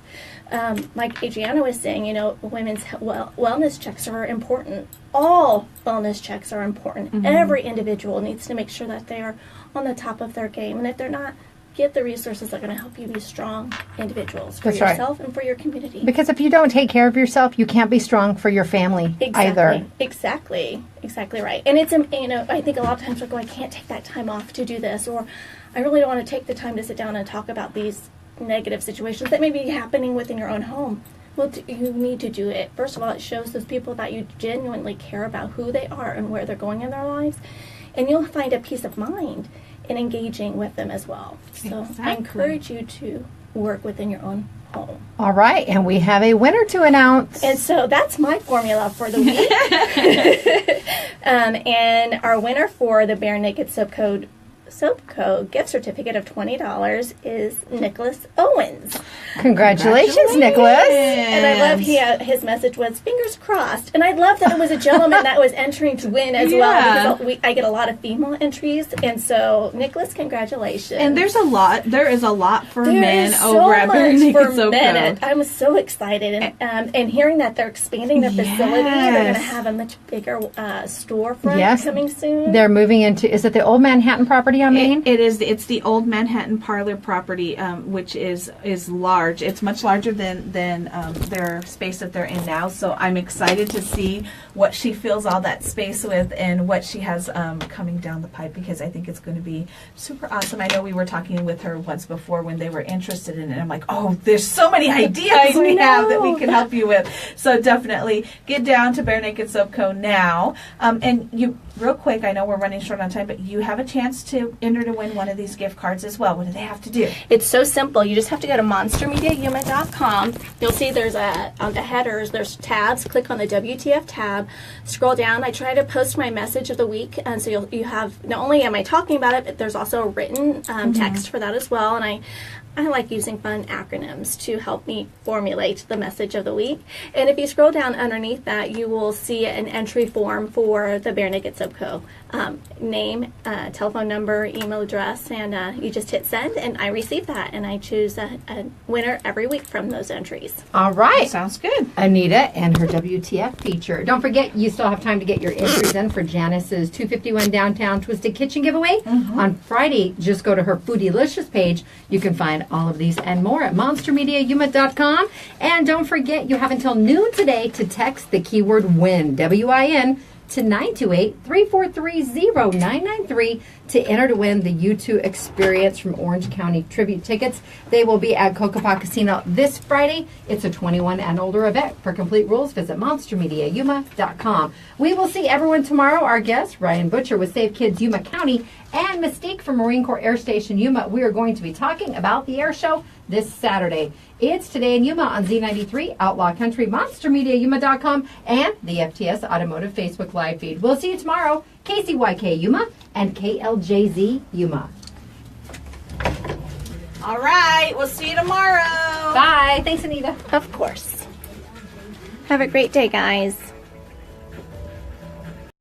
[SPEAKER 4] Like Adrianna was saying, women's wellness checks are important. All wellness checks are important. Every individual needs to make sure that they are on the top of their game. And if they're not, get the resources that are going to help you be strong individuals for yourself and for your community.
[SPEAKER 1] Because if you don't take care of yourself, you can't be strong for your family either.
[SPEAKER 4] Exactly right. And it's I think a lot of times we go, I can't take that time off to do this, or I really don't want to take the time to sit down and talk about these negative situations that may be happening within your own home. Well, you need to do it. First of all, it shows those people that you genuinely care about who they are and where they're going in their lives, and you'll find a peace of mind in engaging with them as well. So I encourage you to work within your own home.
[SPEAKER 1] All right, and we have a winner to announce.
[SPEAKER 4] And so that's my formula for the week. And our winner for the Bare Naked Soap Co. gift certificate of $20 is Nicholas Owens.
[SPEAKER 1] Congratulations, Nicholas.
[SPEAKER 4] And I love his message was fingers crossed. And I love that it was a gentleman that was entering to win as well, because I get a lot of female entries. And so, Nicholas, congratulations.
[SPEAKER 3] And there is a lot for men over at Bare Naked Soap Co.
[SPEAKER 4] I'm so excited. And hearing that they're expanding their facility, they're going to have a much bigger storefront coming soon.
[SPEAKER 1] They're moving into, is it the Old Manhattan property property on Main?
[SPEAKER 3] It is. It's the old Manhattan Parlor property, which is large. It's much larger than their space that they're in now. So I'm excited to see what she fills all that space with and what she has coming down the pipe, because I think it's going to be super awesome. I know we were talking with her once before when they were interested in it. I'm like, oh, there's so many ideas we have that we can help you with. So definitely get down to Bare Naked Soap Co. now. And you, real quick, I know we're running short on time, but you have a chance to enter to win one of these gift cards as well. What do they have to do?
[SPEAKER 4] It's so simple. You just have to go to monstermediayuma.com. You'll see there's on the headers, there's tabs. Click on the WTF tab. Scroll down. I try to post my message of the week, and so you have, not only am I talking about it, but there's also a written text for that as well. And I like using fun acronyms to help me formulate the message of the week. And if you scroll down underneath that, you will see an entry form for the Bare Naked Soap Co. Name, telephone number, email address, and you just hit send, and I receive that, and I choose a winner every week from those entries.
[SPEAKER 1] All right.
[SPEAKER 3] Sounds good.
[SPEAKER 1] Anita and her WTF feature. Don't forget, you still have time to get your entries in for Janice's 251 Downtown Twisted Kitchen giveaway. On Friday, just go to her Foodylicious page. You can find all of these and more at monstermediayuma.com. And don't forget, you have until noon today to text the keyword WIN, W-I-N, to 928-343-0993 to enter to win the U2 Experience from Orange County Tribute tickets. They will be at Kokopah Casino this Friday. It's a 21 and older event. For complete rules, visit monstermediayuma.com. We will see everyone tomorrow. Our guest, Ryan Butcher with Save Kids Yuma County, and Mystique from Marine Corps Air Station Yuma. We are going to be talking about the air show this Saturday. It's Today in Yuma on Z93, Outlaw Country, monstermediayuma.com, and the FTS Automotive Facebook Live feed. We'll see you tomorrow. KCYK Yuma and KLJZ Yuma.
[SPEAKER 3] All right. We'll see you tomorrow.
[SPEAKER 1] Bye. Thanks, Anita.
[SPEAKER 4] Of course. Have a great day, guys.